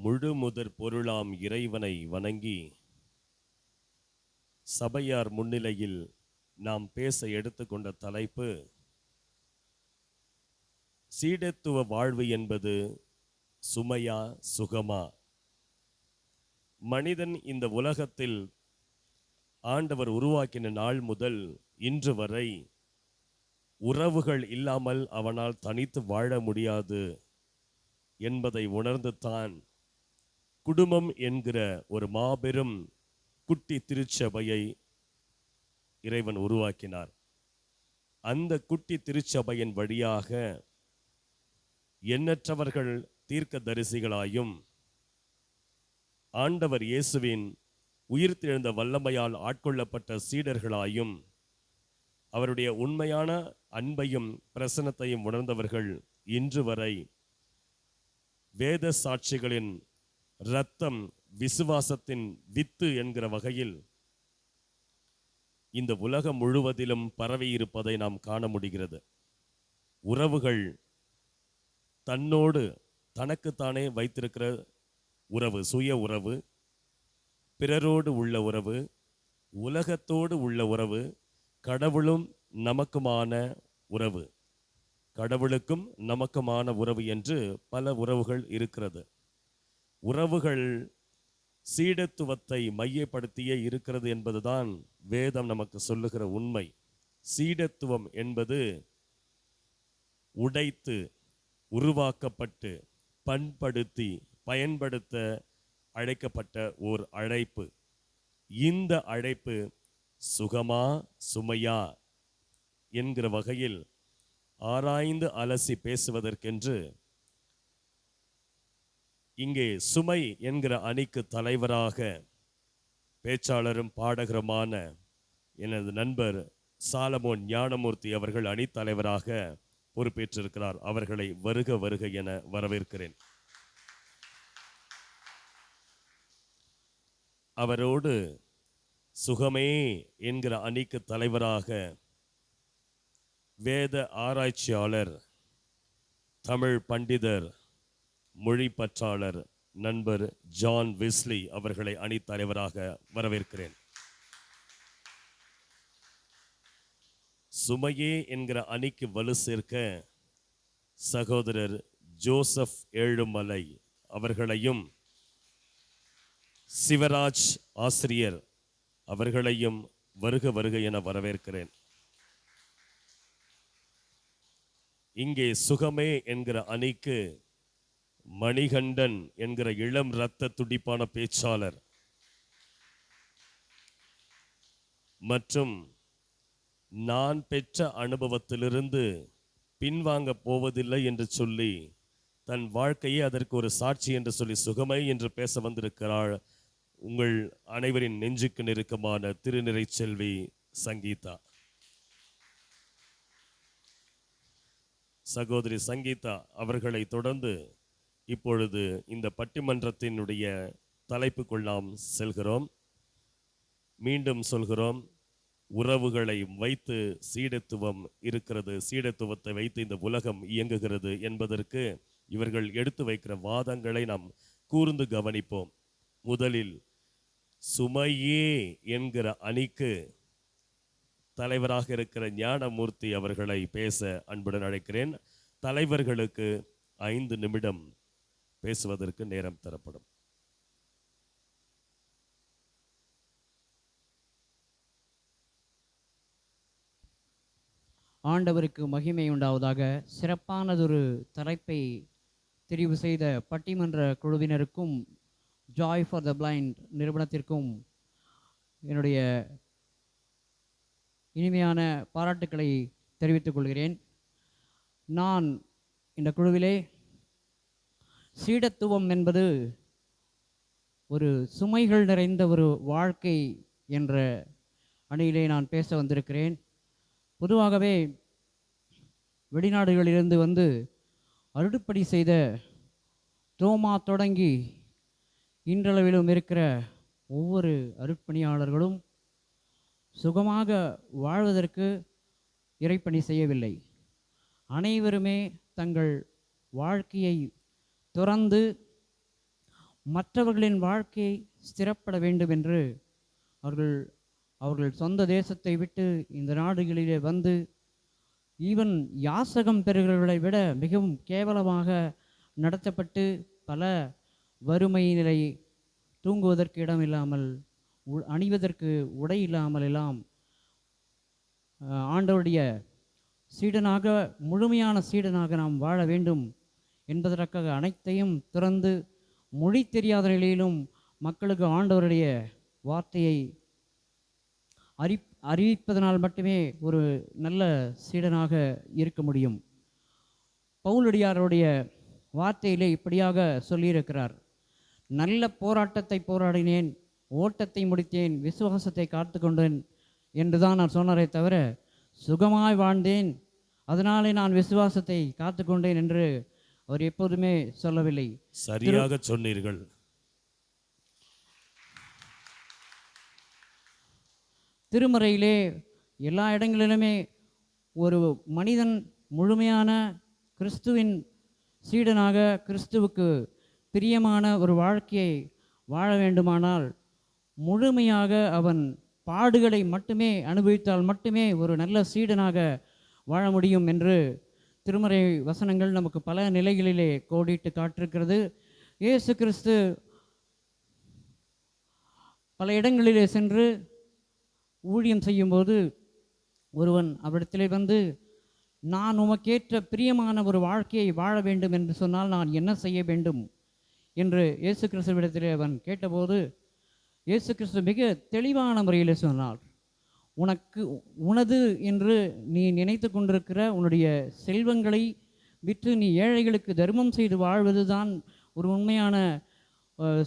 முழு முதற் பொருளாம் இறைவனை வணங்கி சபையார் முன்னிலையில் நாம் பேச எடுத்துக்கொண்ட தலைப்பு சீடத்துவ வாழ்வு என்பது சுமையா சுகமா? மனிதன் இந்த உலகத்தில் ஆண்டவர் உருவாக்கின நாள் முதல் இன்று வரை உறவுகள் இல்லாமல் அவனால் தனித்து வாழ முடியாது என்பதை உணர்ந்துதான் குடும்பம் என்கிற ஒரு மாபெரும் குட்டி திருச்சபையை இறைவன் உருவாக்கினார். அந்த குட்டி திருச்சபையின் வழியாக எண்ணற்றவர்கள் தீர்க்கதரிசிகளாயும் ஆண்டவர் இயேசுவின் உயிர்த்தெழுந்த வல்லமையால் ஆட்கொள்ளப்பட்ட சீடர்களாயும் அவருடைய உண்மையான அன்பையும் பிரசன்னத்தையும் உணர்ந்தவர்கள் இன்று வரை வேத சாட்சிகளின் இரத்தம் விசுவாசத்தின் வித்து என்கிற வகையில் இந்த உலகம் முழுவதிலும் பரவி இருப்பதை நாம் காண முடிகிறது. உறவுகள் தன்னோடு தனக்குத்தானே வைத்திருக்கிற உறவு, சுய உறவு, பிறரோடு உள்ள உறவு, உலகத்தோடு உள்ள உறவு, கடவுளும் நமக்குமான உறவு, கடவுளுக்கும் நமக்குமான உறவு என்று பல உறவுகள் இருக்கிறது. உறவுகள் சீடத்துவத்தை மையப்படுத்தியே இருக்கிறது என்பதுதான் வேதம் நமக்கு சொல்லுகிற உண்மை. சீடத்துவம் என்பது உடைத்து உருவாக்கப்பட்டு பண்படுத்தி பயன்படுத்த அழைக்கப்பட்ட ஓர் அழைப்பு. இந்த அழைப்பு சுகமா சுமையா என்கிற வகையில் ஆராய்ந்து அலசி பேசுவதற்கென்று இங்கே சுமை என்கிற அணிக்கு தலைவராக பேச்சாளரும் பாடகருமான எனது நண்பர் சாலமோன் ஞானமூர்த்தி அவர்கள் அணித்தலைவராக பொறுப்பேற்றிருக்கிறார். அவர்களை வருக வருக என வரவேற்கிறேன். அவரோடு சுகமே என்கிற அணிக்கு தலைவராக வேத ஆராய்ச்சியாளர், தமிழ் பண்டிதர், மொழி பற்றாளர் நண்பர் ஜான் வெஸ்லி அவர்களை அணித்தலைவராக வரவேற்கிறேன். சுமையே என்கிற அணிக்கு வலு சேர்க்க சகோதரர் ஜோசப் ஏழுமலை அவர்களையும் சிவராஜ் ஆசிரியர் அவர்களையும் வருக வருக என வரவேற்கிறேன். இங்கே சுகமே என்கிற அணிக்கு மணிகண்டன் என்கிற இளம் இரத்த துடிப்பான பேச்சாளர் மற்றும் நான் பெற்ற அனுபவத்திலிருந்து பின்வாங்க போவதில்லை என்று சொல்லி தன் வாழ்க்கையை அதற்கு ஒரு சாட்சி என்று சொல்லி சுகமை என்று பேச வந்திருக்கிறாள் உங்கள் அனைவரின் நெஞ்சுக்கு நெருக்கமான திருநிறை செல்வி சங்கீதா. சகோதரி சங்கீதா அவர்களை தொடர்ந்து இப்பொழுது இந்த பட்டிமன்றத்தினுடைய தலைப்புக்குள் நாம் செல்கிறோம். மீண்டும் சொல்கிறோம், உறவுகளை வைத்து சீடத்துவம் இருக்கிறது, சீடத்துவத்தை வைத்து இந்த உலகம் இயங்குகிறது என்பதற்கு இவர்கள் எடுத்து வைக்கிற வாதங்களை நாம் கூர்ந்து கவனிப்போம். முதலில் சுமையே என்கிற அணிக்கு தலைவராக இருக்கிற ஞானமூர்த்தி அவர்களை பேச அன்புடன் அழைக்கிறேன். தலைவர்களுக்கு 5 நிமிடம் பேசுவதற்கு நேரம் தரப்படும். ஆண்டவருக்கு மகிமை உண்டாவதாக. சிறப்பானதொரு தலைப்பை தெரிவு செய்த பட்டிமன்ற குழுவினருக்கும் ஜாய் ஃபார் த பிளைண்ட் நிறுவனத்திற்கும் என்னுடைய இனிமையான பாராட்டுக்களை தெரிவித்துக் கொள்கிறேன். நான் இந்த குழுவிலே சீடத்துவம் என்பது ஒரு சுமைகள் நிறைந்த ஒரு வாழ்க்கை என்ற அணியிலே நான் பேச வந்திருக்கிறேன். பொதுவாகவே வெளிநாடுகளிலிருந்து வந்து அருடுப்படி செய்த தோமா தொடங்கி இன்றளவிலும் இருக்கிற ஒவ்வொரு அருட்பணியாளர்களும் சுகமாக வாழ்வதற்கு இறைப்பணி செய்யவில்லை. அனைவருமே தங்கள் வாழ்க்கையை துறந்து மற்றவர்களின் வாழ்க்கை ஸ்திரப்பட வேண்டும் என்று அவர்கள் அவர்கள் சொந்த தேசத்தை விட்டு இந்த நாடுகளிலே வந்து ஈவன் யாசகம் பெறுகிறவர்களை விட மிகவும் கேவலமாக நடத்தப்பட்டு பல வறுமை நிலை, தூங்குவதற்கு இடம் இல்லாமல், அணிவதற்கு உடை இல்லாமல் எல்லாம் ஆண்டவருடைய சீடனாக, முழுமையான சீடனாக நாம் வாழ வேண்டும் என்பதற்காக அனைத்தையும் துறந்து மொழி தெரியாத நிலையிலும் மக்களுக்கு ஆண்டவருடைய வார்த்தையை அறிவிப்பதனால் மட்டுமே ஒரு நல்ல சீடனாக இருக்க முடியும். பவுலடியாருடைய வார்த்தையிலே இப்படியாக சொல்லியிருக்கிறார்: நல்ல போராட்டத்தை போராடினேன், ஓட்டத்தை முடித்தேன், விசுவாசத்தை காத்து கொண்டேன் என்று தான் நான் சொன்னாரே தவிர சுகமாய் வாழ்ந்தேன், அதனாலே நான் விசுவாசத்தை காத்து கொண்டேன் என்று அவர் எப்போதுமே சொல்லவில்லை. சரியாக சொன்னீர்கள். திருமறையிலே எல்லா இடங்களிலுமே ஒரு மனிதன் முழுமையான கிறிஸ்துவின் சீடனாக, கிறிஸ்துவுக்கு பிரியமான ஒரு வாழ்க்கையை வாழ வேண்டுமானால் முழுமையாக அவன் பாடுகளை மட்டுமே அனுபவித்தால் மட்டுமே ஒரு நல்ல சீடனாக வாழ முடியும் என்று திருமறை வசனங்கள் நமக்கு பல நிலைகளிலே கோடிட்டு காட்டிருக்கிறது. இயேசு கிறிஸ்து பல இடங்களிலே சென்று ஊழியம் செய்யும்போது ஒருவன் அவரிடத்திலே வந்து, நான் உமக்கேற்ற பிரியமான ஒரு வாழ்க்கையை வாழ வேண்டும் என்று சொன்னால் நான் என்ன செய்ய வேண்டும் என்று இயேசு கிறிஸ்துவிடத்திலே அவன் கேட்டபோது இயேசு கிறிஸ்து மிக தெளிவான முறையில் சொன்னார், உனது என்று நீ நினைத்து கொண்டிருக்கிற உன்னுடைய செல்வங்களை விற்று நீ ஏழைகளுக்கு தர்மம் செய்து வாழ்வது தான் ஒரு உண்மையான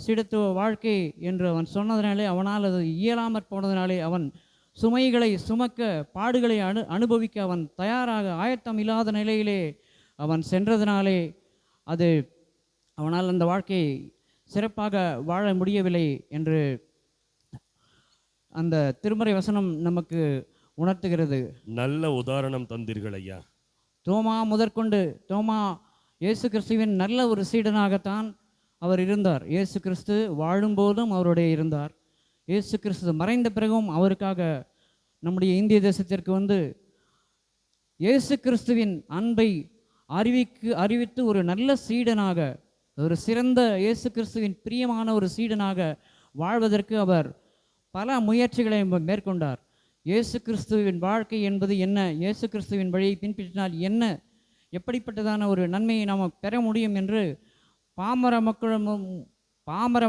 சீடத்துவ வாழ்க்கை என்று அவன் சொன்னதினாலே, அவனால் அது இயலாமற் போனதினாலே, அவன் சுமைகளை சுமக்க, பாடுகளை அனுபவிக்க அவன் தயாராக ஆயத்தம் இல்லாத நிலையிலே அவன் சென்றதினாலே அது அவனால் அந்த வாழ்க்கையை சிறப்பாக வாழ முடியவில்லை என்று அந்த திருமறை வசனம் நமக்கு உணர்த்துகிறது. நல்ல உதாரணம் தந்தீர்கள் ஐயா. தோமா முதற்கொண்டு, தோமா இயேசு கிறிஸ்துவின் நல்ல ஒரு சீடனாகத்தான் அவர் இருந்தார். இயேசு கிறிஸ்து வாழும்போதும் அவருடைய இருந்தார். இயேசு கிறிஸ்து மறைந்த பிறகும் அவருக்காக நம்முடைய இந்திய தேசத்திற்கு வந்து இயேசு கிறிஸ்துவின் அன்பை அறிவித்து ஒரு நல்ல சீடனாக, ஒரு சிறந்த இயேசு கிறிஸ்துவின் பிரியமான ஒரு சீடனாக வாழ்வதற்கு அவர் பல முயற்சிகளை மேற்கொண்டார். இயேசு கிறிஸ்துவின் வாழ்க்கை என்பது என்ன, இயேசு கிறிஸ்துவின் வழியை பின்பற்றினால் என்ன, எப்படிப்பட்டதான ஒரு நன்மையை நாம் பெற முடியும் என்று பாமர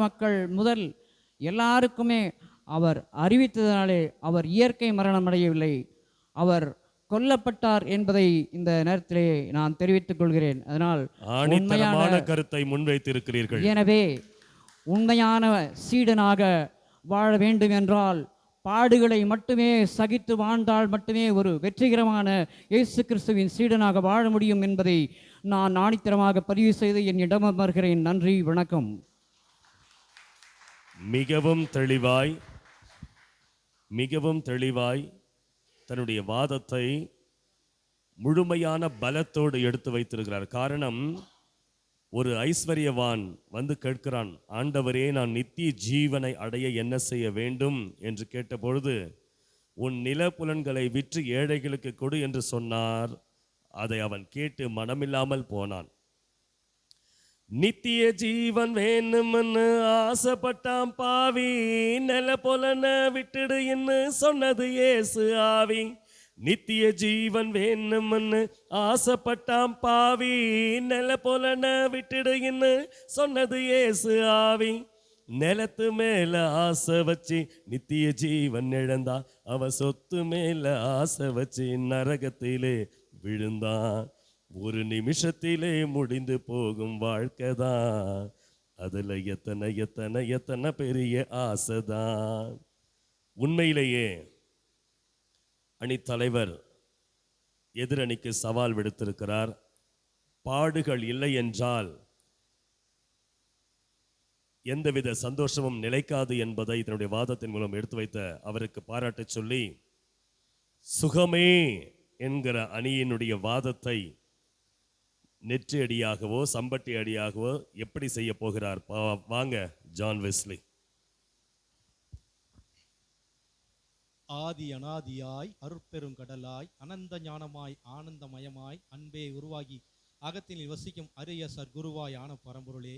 மக்கள் முதல் எல்லாருக்குமே அவர் அறிவித்ததினாலே அவர் இயற்கை மரணம் அடையவில்லை, அவர் கொல்லப்பட்டார் என்பதை இந்த நேரத்திலே நான் தெரிவித்துக் கொள்கிறேன். அதனால் உண்மையான கருத்தை முன்வைத்திருக்கிறீர்கள். எனவே உண்மையான சீடனாக வாழ வேண்டும் என்றால் பாடுகளை மட்டுமே சகித்து வாழ்ந்தால் மட்டுமே ஒரு வெற்றிகரமான இயேசு கிறிஸ்துவின் சீடனாக வாழ முடியும் என்பதை நான் ஆணித்தரமாக பதிவு செய்து என் இடமர்கிறேன். நன்றி, வணக்கம். மிகவும் தெளிவாய் தன்னுடைய வாதத்தை முழுமையான பலத்தோடு எடுத்து வைத்திருக்கிறார். காரணம், ஒரு ஐஸ்வர்யவான் வந்து கேட்கிறான், ஆண்டவரே, நான் நித்திய ஜீவனை அடைய என்ன செய்ய வேண்டும் என்று கேட்டபொழுது, உன் நிலப்புலன்களை விற்று ஏழைகளுக்கு கொடு என்று சொன்னார். அதை அவன் கேட்டு மனமில்லாமல் போனான். நித்திய ஜீவன் வேணும்னு ஆசைப்பட்டான் பாவி, நில புலன விட்டுடு என்று சொன்னது இயேசு ஆவி. நித்திய ஜீவன் வேணும்னு ஆசைப்பட்டான் பாவி, நில புலன விட்டுடுன்னு சொன்னது இயேசு ஆவி. நிலத்து மேல ஆசை வச்சு நித்திய ஜீவன் இழந்தா, அவ சொத்து மேல ஆசை வச்சு நரகத்திலே விழுந்தான். ஒரு நிமிஷத்திலே முடிந்து போகும் வாழ்க்கைதான், அதுல எத்தனை எத்தனை எத்தனை பெரிய ஆசைதான். உண்மையிலேயே அணித்தலைவர் எதிரணிக்கு சவால் விடுத்திருக்கிறார். பாடுகள் இல்லை என்றால் எந்தவித சந்தோஷமும் நிலைக்காது என்பதை தன்னுடைய வாதத்தின் மூலம் எடுத்து வைத்த அவருக்கு பாராட்டு சொல்லி, சுகமே என்கிற அணியினுடைய வாதத்தை நெற்றி அடியாகவோ சம்பட்டி அடியாகவோ எப்படி செய்ய போகிறார் வாங்க ஜான் வெஸ்லி. ஆதி அனாதியாய் அருட்பெருங்கடலாய் அனந்த ஞானமாய் ஆனந்தமயமாய் அன்பே உருவாகி அகத்தில் வசிக்கும் அரிய சர்க்குருவாய் ஆன பரம்பொருளே,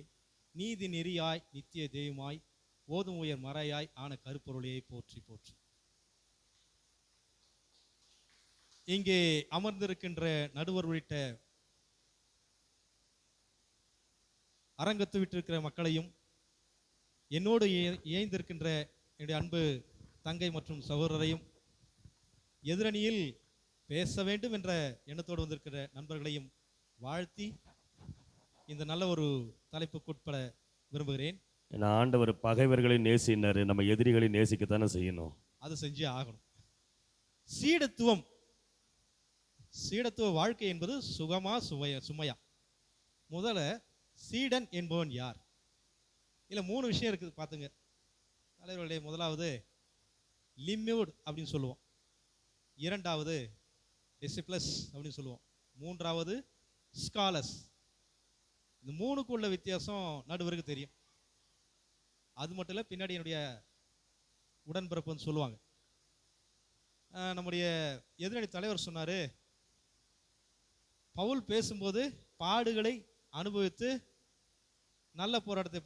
நீதி நெறியாய் நித்திய தெய்வமாய் ஓதும் உயர் மறையாய் ஆன கருப்பொருளே போற்றி போற்றி. இங்கே அமர்ந்திருக்கின்ற நடுவர் உள்ளிட்ட அரங்கத்து விட்டிருக்கிற மக்களையும், என்னோடு இணைந்திருக்கின்ற என்னுடைய அன்பு தங்கை மற்றும் சகோதரரையும், எதிரணியில் பேச வேண்டும் என்ற எண்ணத்தோடு வந்திருக்கிற நண்பர்களையும் வாழ்த்தி இந்த நல்ல ஒரு தலைப்புக்குட்பட விரும்புகிறேன். ஏன்னா ஆண்டவர் பகைவர்களை நேசினாரு, நம்ம எதிரிகளை நேசிக்கத்தானே செய்யணும். அது செஞ்சே ஆகணும். சீடத்துவ வாழ்க்கை என்பது சுகமா சுமையா? முதல்ல சீடன் என்பவன் யார்? இல்லை 3 விஷயம் இருக்குது பார்த்துங்க தலைவர்களுடைய. முதலாவது லிம்யூட் அப்படின்னு சொல்லுவோம், இரண்டாவது டிசிப்ளஸ் அப்படின்னு சொல்லுவோம், மூன்றாவது ஸ்காலஸ். இந்த 3க்குள்ள வித்தியாசம் நடுவருக்கு தெரியும். அது மட்டும் இல்லை, பின்னாடி என்னுடைய உடன்பிறப்புன்னு சொல்லுவாங்க. நம்முடைய எதிரணி தலைவர் சொன்னார், பவுல் பேசும்போது பாடுகளை அனுபவித்து நல்ல போராட்டத்தை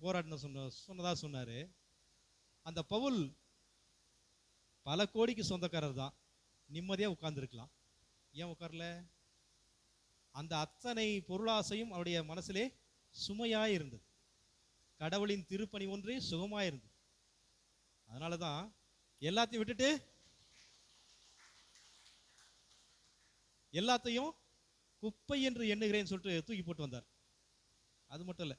போராடின சொன்னதா சொன்னார். அந்த பவுல் பல கோடிக்கு சொந்தக்காரர் தான், நிம்மதியாக உட்கார்ந்துருக்கலாம். ஏன் உட்காரல? அந்த அத்தனை பொருளாசையும் அவருடைய மனசிலே சுமையாய் இருந்தது. கடவுளின் திருப்பணி ஒன்றே சுகமாய் இருந்தது. அதனால தான் எல்லாத்தையும் விட்டுட்டு எல்லாத்தையும் குப்பை என்று எண்ணுகிறேன்னு சொல்லிட்டு தூக்கி போட்டு வந்தார். அது மட்டும் இல்லை,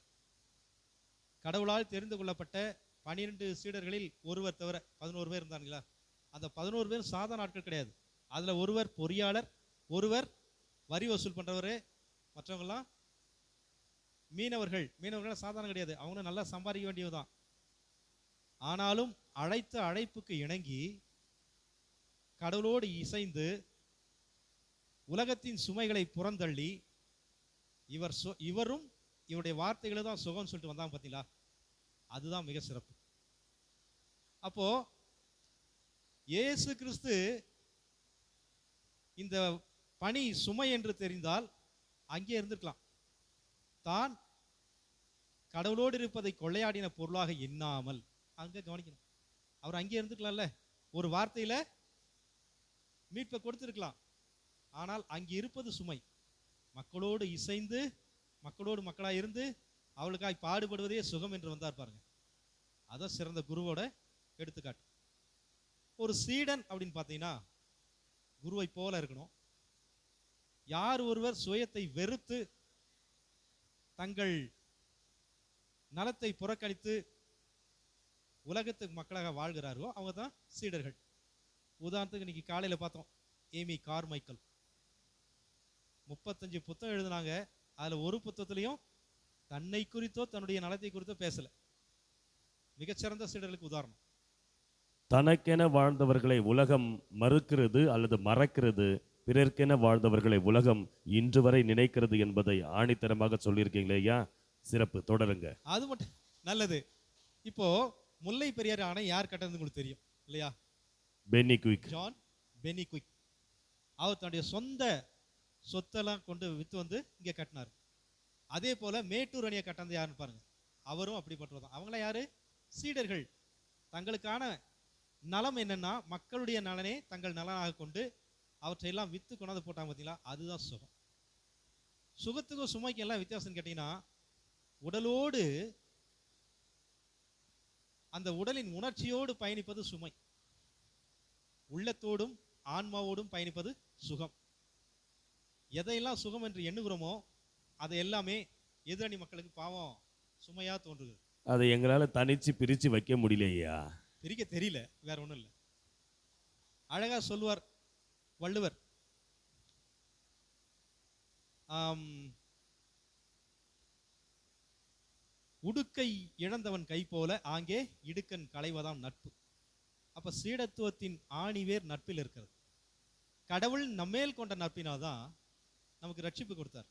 கடவுளால் தெரிந்து கொள்ளப்பட்ட 12 சீடர்களில் ஒருவர் தவிர 11 பேர் இருந்தாங்களா, அந்த 11 பேர் சாதாரண ஆட்கள் கிடையாது. அதில் ஒருவர் பொறியாளர், ஒருவர் வரி வசூல் பண்ணுறவர், மற்றவங்களாம் மீனவர்கள் சாதாரண கிடையாது, அவங்க நல்லா சம்பாதிக்க வேண்டியதுதான். ஆனாலும் அழைத்த அழைப்புக்கு இணங்கி கடவுளோடு இசைந்து உலகத்தின் சுமைகளை புறந்தள்ளி இவரும் இவருடைய வார்த்தைகளை தான் சுகம்னு சொல்லிட்டு வந்தாங்க பார்த்தீங்களா, அதுதான் மிக சிறப்பு. அப்போ இயேசு கிறிஸ்து இந்த பணி சுமை என்று தெரிந்தால் அங்கே இருந்திருக்கலாம். தான் கடவுளோடு இருப்பதை கொள்ளையாடின பொருளாக எண்ணாமல் அங்கே கவனிக்கணும். அவர் அங்கே இருந்துக்கலாம்ல, ஒரு வார்த்தையில மீட்பை கொடுத்திருக்கலாம். ஆனால் அங்கே இருப்பது சுமை. மக்களோடு இசைந்து மக்களோடு மக்களாக இருந்து அவளுக்காய் பாடுபடுவதே சுகம் என்று வந்தார் பாருங்க. அதான் சிறந்த குருவோட எடுத்துக்காட்டு. ஒரு சீடன் அப்படின்னு பார்த்தீங்கன்னா குருவை போல இருக்கணும். யார் ஒருவர் சுயத்தை வெறுத்து தங்கள் நலத்தை புறக்கணித்து உலகத்துக்கு மக்களாக வாழ்கிறார்களோ அவங்க தான் சீடர்கள். உதாரணத்துக்கு இன்னைக்கு காலையில் பார்த்தோம், ஏமி கார்மைக்கல் 35 புத்தகம் எழுதினாங்க. அதில் ஒரு புத்தகத்திலையும் தன்னை குறித்தோ தன்னுடைய நலத்தை குறித்தோ பேசல. மிகச்சிறந்த சீடர்களுக்கு உதாரணம். தனக்கென வாழ்ந்தவர்களை உலகம் மறுக்கிறது அல்லது மறக்கிறது, பிறர்க்கென வாழ்ந்தவர்களை உலகம் இன்று வரை நினைக்கிறது என்பதை ஆணித்தரமாக சொல்லியிருக்கீங்களே ஐயா, சிறப்பு. தொடருங்க. அது மட்டும் நல்லது. இப்போ முல்லை பெரியாறு அணை யார் கட்டது உங்களுக்கு தெரியும் இல்லையா? Pennycuick, John Pennycuick. அவர் தன்னுடைய சொந்த சொத்தெல்லாம் கொண்டு வித்து வந்து இங்கே கட்டினார். அதே போல மேட்டூர் அணையை கட்டது யாருன்னு பாருங்க, அவரும் அப்படிப்பட்டதான். அவங்களாம் யாரு? சீடர்கள். தங்களுக்கான நலம் என்னன்னா மக்களுடைய நலனே தங்கள் நலனாக கொண்டு அவற்றையெல்லாம் வித்து கொண்டாந்து போட்டாங்க பார்த்தீங்களா, அதுதான் சுகம். சுகத்துக்கும் சுமைக்கும் எல்லாம் வித்தியாசம் கேட்டீங்கன்னா, உடலோடு அந்த உடலின் உணர்ச்சியோடு பயணிப்பது சுமை, உள்ளத்தோடும் ஆன்மாவோடும் பயணிப்பது சுகம். எதையெல்லாம் சுகம் என்று எண்ணுகிறோமோ அதை எல்லாமே எதிரணி மக்களுக்கு பாவம் சுமையா தோன்றுகிறது. அதை எங்களால தனிச்சு பிரிச்சு வைக்க முடியலையா? பிரிக்க தெரியல, வேற ஒன்றும் இல்லை. அழகா சொல்லுவார் வள்ளுவர், உடுக்கை இழந்தவன் கை போல ஆங்கே இடுக்கன் களைவதாம் நட்பு. அப்ப சீடத்துவத்தின் ஆணிவேர் நட்பில் இருக்கிறது. கடவுள் நம்மேல் கொண்ட நட்பினால்தான் நமக்கு ரட்சிப்பு கொடுத்தார்.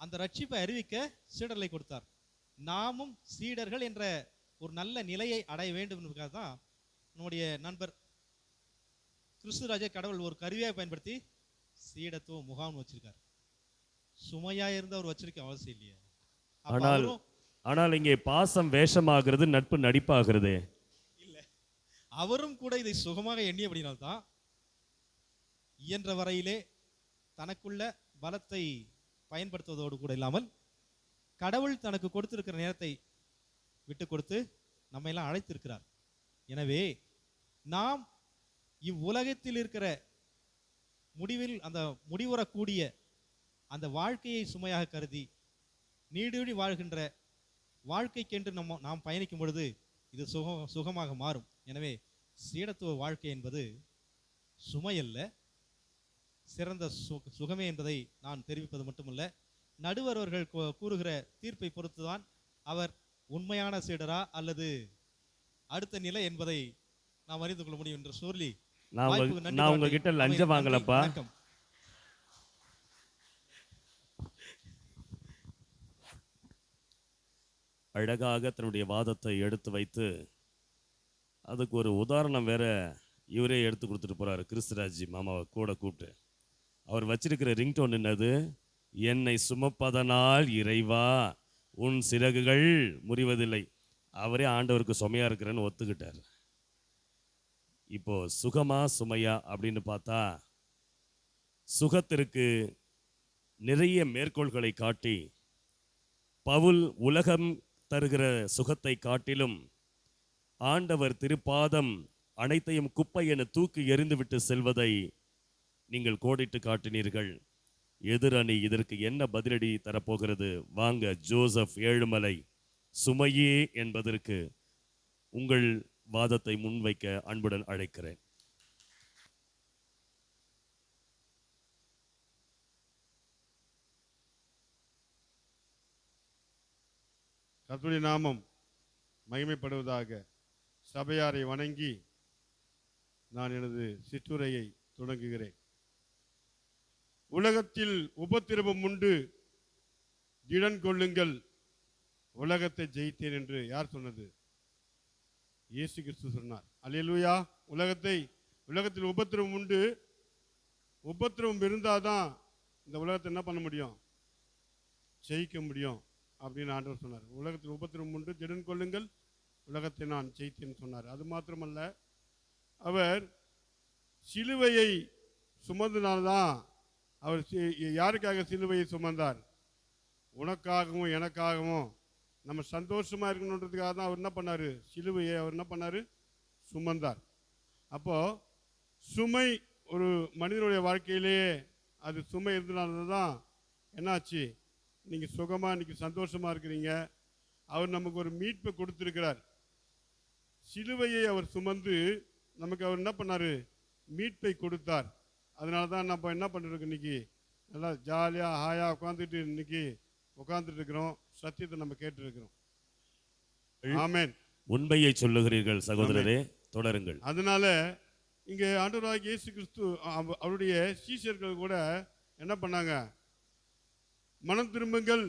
அந்த ரட்சிப்பை அறிவிக்க சீடர்களை கொடுத்தார். நாமும் சீடர்கள் என்ற ஒரு நல்ல நிலையை அடைய வேண்டும் என்பதற்காக தான் நம்முடைய நண்பர் கிறிஸ்துராஜை கடவுள் ஒரு கருவியாக பயன்படுத்தி சீடத்துவ முகாம் வச்சிருக்கார். சுமையா இருந்து அவர் வச்சிருக்க அவசியம் இல்லையே. அப்ப ஆனால் அவரும் ஆனால் இங்கே பாசம் வேஷமாகிறது, நட்பு நடிப்பாகிறது. அவரும் கூட இதை சுகமாக எண்ணியபடினால்தான் இயன்ற வரையிலே தனக்குள்ள பலத்தை பயன்படுத்துவதோடு கூட இல்லாமல் கடவுள் தனக்கு கொடுத்திருக்கிற நேரத்தை விட்டு கொடுத்து நம்ம எல்லாம் அழைத்திருக்கிறார். எனவே நாம் இவ்வுலகத்தில் இருக்கிற முடிவில் அந்த முடிவுறக்கூடிய அந்த வாழ்க்கையை சுமையாக கருதி நீடூழி வாழ்கின்ற வாழ்க்கைக்கென்று நாம் பயணிக்கும் பொழுது இது சுகமாக மாறும். எனவே சீடத்துவ வாழ்க்கை என்பது சுமையல்ல, சிறந்த சுகமே என்பதை நான் தெரிவிப்பது மட்டுமல்ல, நடுவர் அவர்கள் கூறுகிற தீர்ப்பை பொறுத்துதான் அவர் உண்மையான சீடரா அல்லது அடுத்த நிலை என்பதை நாம் அறிந்து கொள்ள முடியும் என்று சொல்லி நான் உங்ககிட்ட லஞ்சம் வாங்கலப்பா. அழகாக தன்னுடைய வாதத்தை எடுத்து வைத்து அதுக்கு ஒரு உதாரணம் வேற இவரே எடுத்து கொடுத்துட்டு போறாரு. கிறிஸ்துராஜ் மாமாவை கூட கூப்பிட்டு அவர் வச்சிருக்கிற ரிங்டோன் என்னது? என்னை சுமப்பதனால் இறைவா உன் சிறகுகள் முறிவதில்லை. அவரே ஆண்டவருக்கு சுமையா இருக்கிறேன்னு ஒத்துக்கிட்டார். இப்போ சுகமா சுமையா அப்படின்னு பார்த்தா, சுகத்திற்கு நிறைய மேற்கோள்களை காட்டி பவுல் உலகம் தருகிற சுகத்தை காட்டிலும் ஆண்டவர் திருப்பாதம் அனைத்தையும் குப்பை என தூக்கி எறிந்துவிட்டு செல்வதை நீங்கள் கோடிட்டு காட்டினீர்கள். எதிரணி இதற்கு என்ன பதிலடி தரப்போகிறது? வாங்க ஜோசப் ஏழுமலை, சுமையே என்பதற்கு உங்கள் வாதத்தை முன்வைக்க அன்புடன் அழைக்கிறேன். கர்த்தருடைய நாமம் மகிமைப்படுவதாக. சபையாரை வணங்கி நான் எனது சிற்றுரையை தொடங்குகிறேன். உலகத்தில் உபத்திரவம் உண்டு, திடன் கொள்ளுங்கள், உலகத்தை ஜெயித்தேன் என்று யார் சொன்னது? இயேசு கிறிஸ்து சொன்னார். அல்லேலூயா. உலகத்தில் உபத்திரவம் உண்டு. உபத்திரவம் இருந்தாதான் இந்த உலகத்தை என்ன பண்ண முடியும்? ஜெயிக்க முடியும் அப்படின்னு ஆண்டவர் சொன்னார். உலகத்தில் உபத்திரவம் உண்டு, திடன் கொள்ளுங்கள், உலகத்தை நான் ஜெயித்தேன்னு சொன்னார். அது மாத்திரமல்ல, அவர் சிலுவையை சுமந்தனால்தான் அவர் யாருக்காக சிலுவையை சுமந்தார்? உனக்காகவும் எனக்காகவும் நம்ம சந்தோஷமா இருக்கணுன்றதுக்காக தான் அவர் என்ன பண்ணாரு? சிலுவையை அவர் என்ன பண்ணாரு? சுமந்தார். அப்போ சுமை ஒரு மனிதனுடைய வாழ்க்கையிலேயே அது சுமை இருந்தனால்தான் என்னாச்சு? நீங்கள் சுகமாக இன்னைக்கு சந்தோஷமாக இருக்கிறீங்க. அவர் நமக்கு ஒரு மீட்பை கொடுத்துருக்கிறார். சிலுவையை அவர் சுமந்து நமக்கு அவர் என்ன பண்ணார்? மீட்பை கொடுத்தார். அதனால தான் நம்ம என்ன பண்ணிருக்கோம்? இன்னைக்கு நல்லா ஜாலியாக ஹாயாக உட்காந்துட்டு இன்னைக்கு உட்காந்துட்டு இருக்கிறோம். சத்தியத்தை நம்ம கேட்டுருக்கிறோம். ஆமென். உண்மையை சொல்லுகிறீர்கள் சகோதரரே, தொடருங்கள். அதனால இங்கே ஆண்டவராகிய இயேசு கிறிஸ்து அவருடைய சீஷர்கள் கூட என்ன பண்ணாங்க? மனம் திரும்புங்கள்,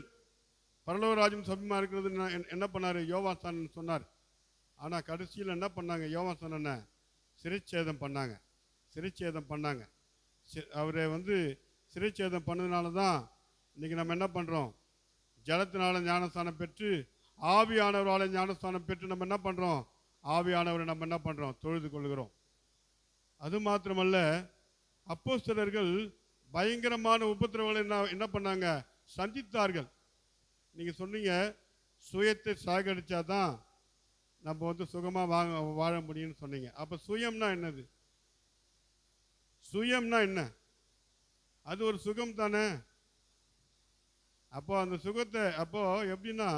பரலோக ராஜ்யம் சமீபமாக இருக்கிறது என்ன பண்ணார்? யோவான் சொன்னார். ஆனால் கடைசியில் என்ன பண்ணாங்க? யோவான் என்ன சிறைச்சேதம் பண்ணாங்க. அவரை சிறைச்சேதம் பண்ணதுனால தான் இன்றைக்கி நம்ம என்ன பண்ணுறோம்? ஜலத்தினால ஞானஸ்தானம் பெற்று ஆவியானவரால் ஞானஸ்தானம் பெற்று நம்ம என்ன பண்ணுறோம்? ஆவியானவரை நம்ம என்ன பண்ணுறோம்? தொழுது கொள்கிறோம். அது மாத்திரமல்ல, அப்போஸ்தலர்கள் பயங்கரமான உபத்திரவங்களை என்ன பண்ணாங்க? சந்தித்தார்கள். நீங்கள் சொன்னீங்க சுயத்தை சாகடிச்சாதான் நம்ம சுகமாக வாழ முடியும்னு சொன்னீங்க. அப்போ சுயம்னா என்னது? சுயம்னா என்ன? அது ஒரு சுகம் தானே. அப்போ அந்த சுகத்தை எப்படின்னா,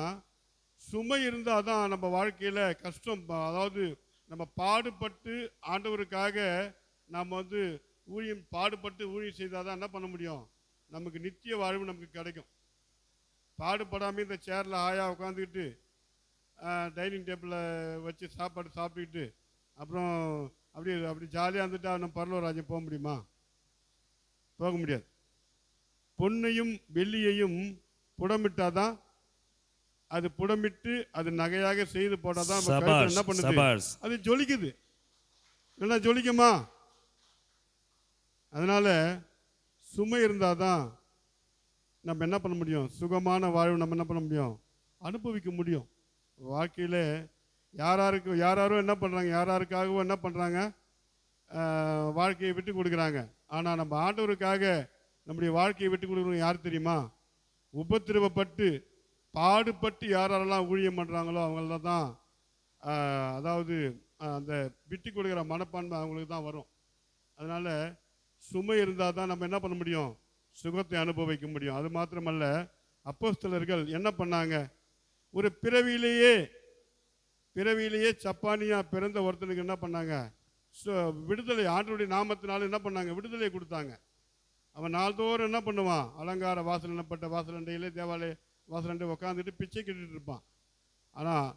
சுமை இருந்தால் தான் நம்ம வாழ்க்கையில் கஷ்டம், அதாவது நம்ம பாடுபட்டு ஆண்டவருக்காக நாம் பாடுபட்டு ஊழியம் செய்தால் தான் என்ன பண்ண முடியும்? நமக்கு நித்திய வாழ்வு நமக்கு கிடைக்கும். பாடுபடாமல் இந்த சேரில் ஹாயாக உட்காந்துக்கிட்டு டைனிங் டேபிளில் வச்சு சாப்பாடு சாப்பிட்டுக்கிட்டு அப்புறம் அப்படி ஜாலியாக இருந்துட்டா நம்ம பரலோக ராஜ்யம் போக முடியுமா? போக முடியாது. பொன்னையும் வெள்ளியையும் புடமிட்டாதான், அது புடமிட்டு அது நகையாக செய்து போட்டாதான் நம்ம கழுத்துல சபாஷ் என்ன பண்ணுது, சபாஷ். அது ஜொலிக்குது. இல்லைன்னா ஜொலிக்குமா? அதனால சுமை இருந்தாதான் நம்ம என்ன பண்ண முடியும், சுகமான வாழ்வு நம்ம என்ன பண்ண முடியும், அனுபவிக்க முடியும். வாழ்க்கையில யாராரோ என்ன பண்றாங்க, யாராருக்காகவும் என்ன பண்றாங்க, வாழ்க்கையை விட்டு கொடுக்குறாங்க. ஆனா நம்ம ஆண்டவருக்காக நம்முடைய வாழ்க்கையை விட்டு கொடுக்குறவங்க யார் தெரியுமா? உபத்திரவப்பட்டு பாடுபட்டு யாரெல்லாம் ஊழியம் பண்ணுறாங்களோ அவங்கள தான், அதாவது அந்த விட்டு கொடுக்குற மனப்பான்மை அவங்களுக்கு தான் வரும். அதனால் சுமை இருந்தால் தான் நம்ம என்ன பண்ண முடியும், சுகத்தை அனுபவிக்க முடியும். அது மாத்திரமல்ல, அப்போஸ்தலர்கள் என்ன பண்ணாங்க, ஒரு பிறவியிலேயே சப்பானியாக பிறந்த ஒருத்தனுக்கு என்ன பண்ணாங்க, விடுதலை, ஆண்டவருடைய நாமத்தினால என்ன பண்ணாங்க, விடுதலை கொடுத்தாங்க. அவன் நாள்தோறும் என்ன பண்ணுவான், அலங்கார வாசல் என்னப்பட்ட வாசலண்டையிலே தேவாலய வாசலண்டை உட்காந்துட்டு பிச்சை கேட்டுட்டு இருப்பான். ஆனால்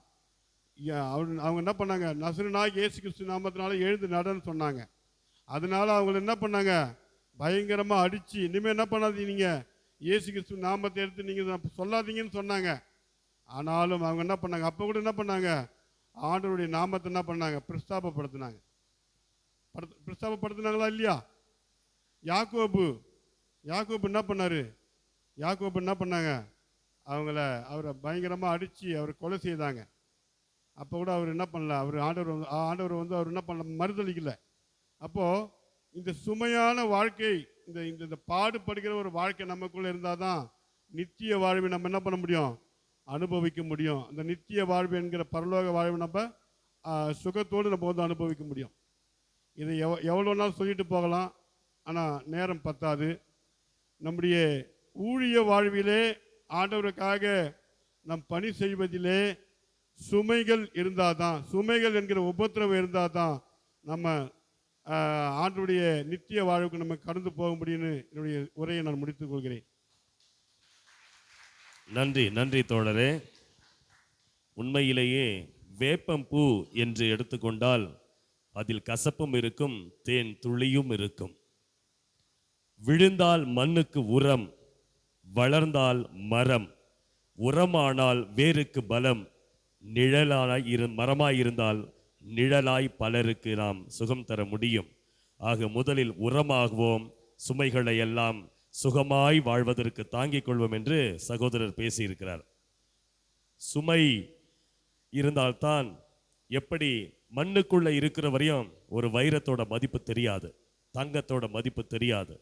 அவங்க என்ன பண்ணாங்க, நசரேயனாகிய இயேசு கிறிஸ்து நாமத்தினால எழுந்து நடன்னு சொன்னாங்க. அதனால அவங்க என்ன பண்ணாங்க, பயங்கரமாக அடித்து, இனிமேல் என்ன பண்ணாதீங்க, நீங்கள் இயேசு கிறிஸ்து நாமத்தை எடுத்து நீங்கள் சொல்லாதீங்கன்னு சொன்னாங்க. ஆனாலும் அவங்க என்ன பண்ணாங்க, அப்போ கூட என்ன பண்ணாங்க, ஆண்டவருடைய நாமத்தை என்ன பண்ணாங்க, பிரஸ்தாபப்படுத்தினாங்களா இல்லையா? யாக்கோபு என்ன பண்ணாரு, யாக்கோபு என்ன பண்ணாங்க, அவரை பயங்கரமாக அடித்து அவரை கொலை செய்தாங்க. அப்போ கூட அவர் என்ன பண்ணல, ஆண்டவர் வந்து அவர் என்ன பண்ணல, மறுதளிக்கல. அப்போது இந்த சுமையான வாழ்க்கை, இந்த பாடுபடுகிற ஒரு வாழ்க்கை நமக்குள்ளே இருந்தால் தான் நித்திய வாழ்வை நம்ம என்ன பண்ண முடியும், அனுபவிக்க முடியும். அந்த நித்திய வாழ்வு என்கிற பரலோக வாழ்வை நம்ம சுகத்தோடு நம்ம வந்து அனுபவிக்க முடியும். இதை எவ்வளோ நாள் சொல்லிட்டு போகலாம், ஆனால் நேரம் பத்தாது. நம்முடைய ஊழிய வாழ்விலே ஆண்டவருக்காக நம் பணி செய்வதிலே சுமைகள் இருந்தால் தான், சுமைகள் என்கிற உபத்திரவம் இருந்தால் தான் நம்ம ஆண்டவருடைய நித்திய வாழ்வுக்கு நம்ம கடந்து போக முடியும்னு என்னுடைய உரையை நான் முடித்துக் கொள்கிறேன். நன்றி நன்றி தோழரே. உண்மையிலேயே வேப்பம்பூ என்று எடுத்துக்கொண்டால் அதில் கசப்பும் இருக்கும், தேன் துளியும் இருக்கும். விழுந்தால் மண்ணுக்கு உரம், வளர்ந்தால் மரம், உரமானால் வேருக்கு பலம், மரமாயிருந்தால் நிழலாய் பலருக்கு நாம் சுகம் தர முடியும். ஆக முதலில் உரமாகுவோம், சுமைகளை எல்லாம் சுகமாய் வாழ்வதற்கு தாங்கிக் கொள்வோம் என்று சகோதரர் பேசியிருக்கிறார். சுமை இருந்தால்தான், எப்படி மண்ணுக்குள்ள இருக்கிற வரையும் ஒரு வைரத்தோட மதிப்பு தெரியாது, தங்கத்தோட மதிப்பு தெரியாது.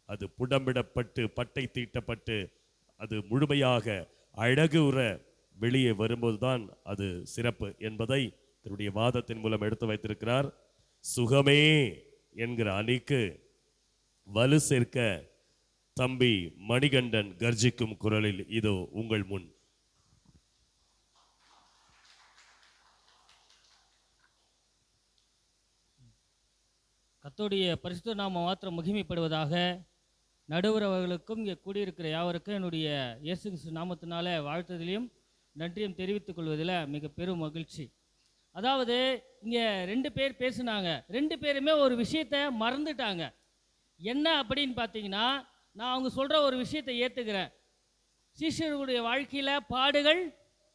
அது புடமிடப்பட்டு பட்டை தீட்டப்பட்டு அது முழுமையாக அழகு உற வெளியே வரும்போதுதான் அது சிறப்பு என்பதை தன்னுடைய வாதத்தின் மூலம் எடுத்து வைத்திருக்கிறார். சுகமே என்கிற அணிக்கு வலு சேர்க்க தம்பி மணிகண்டன் கர்ஜிக்கும் குரலில் இதோ உங்கள் முன். கர்த்தருடைய பரிசுத்த நாமம் மாத்திரம் மகிமைப்படுவதாக. நடுவர் அவர்களுக்கும் இங்கே கூடியிருக்கிற யாவருக்கும் என்னுடைய இயேசு கிறிஸ்து நாமத்தினால வாழ்த்துதலையும் நன்றியும் தெரிவித்துக் கொள்வதில் மிக பெரும் மகிழ்ச்சி. அதாவது இங்கே 2 பேர் பேசுனாங்க, 2 பேருமே ஒரு விஷயத்தை மறந்துட்டாங்க. என்ன அப்படின்னு பார்த்தீங்கன்னா, நான் அவங்க சொல்கிற ஒரு விஷயத்தை ஏற்றுக்கிறேன். சீஷர்களுடைய வாழ்க்கையில் பாடுகள்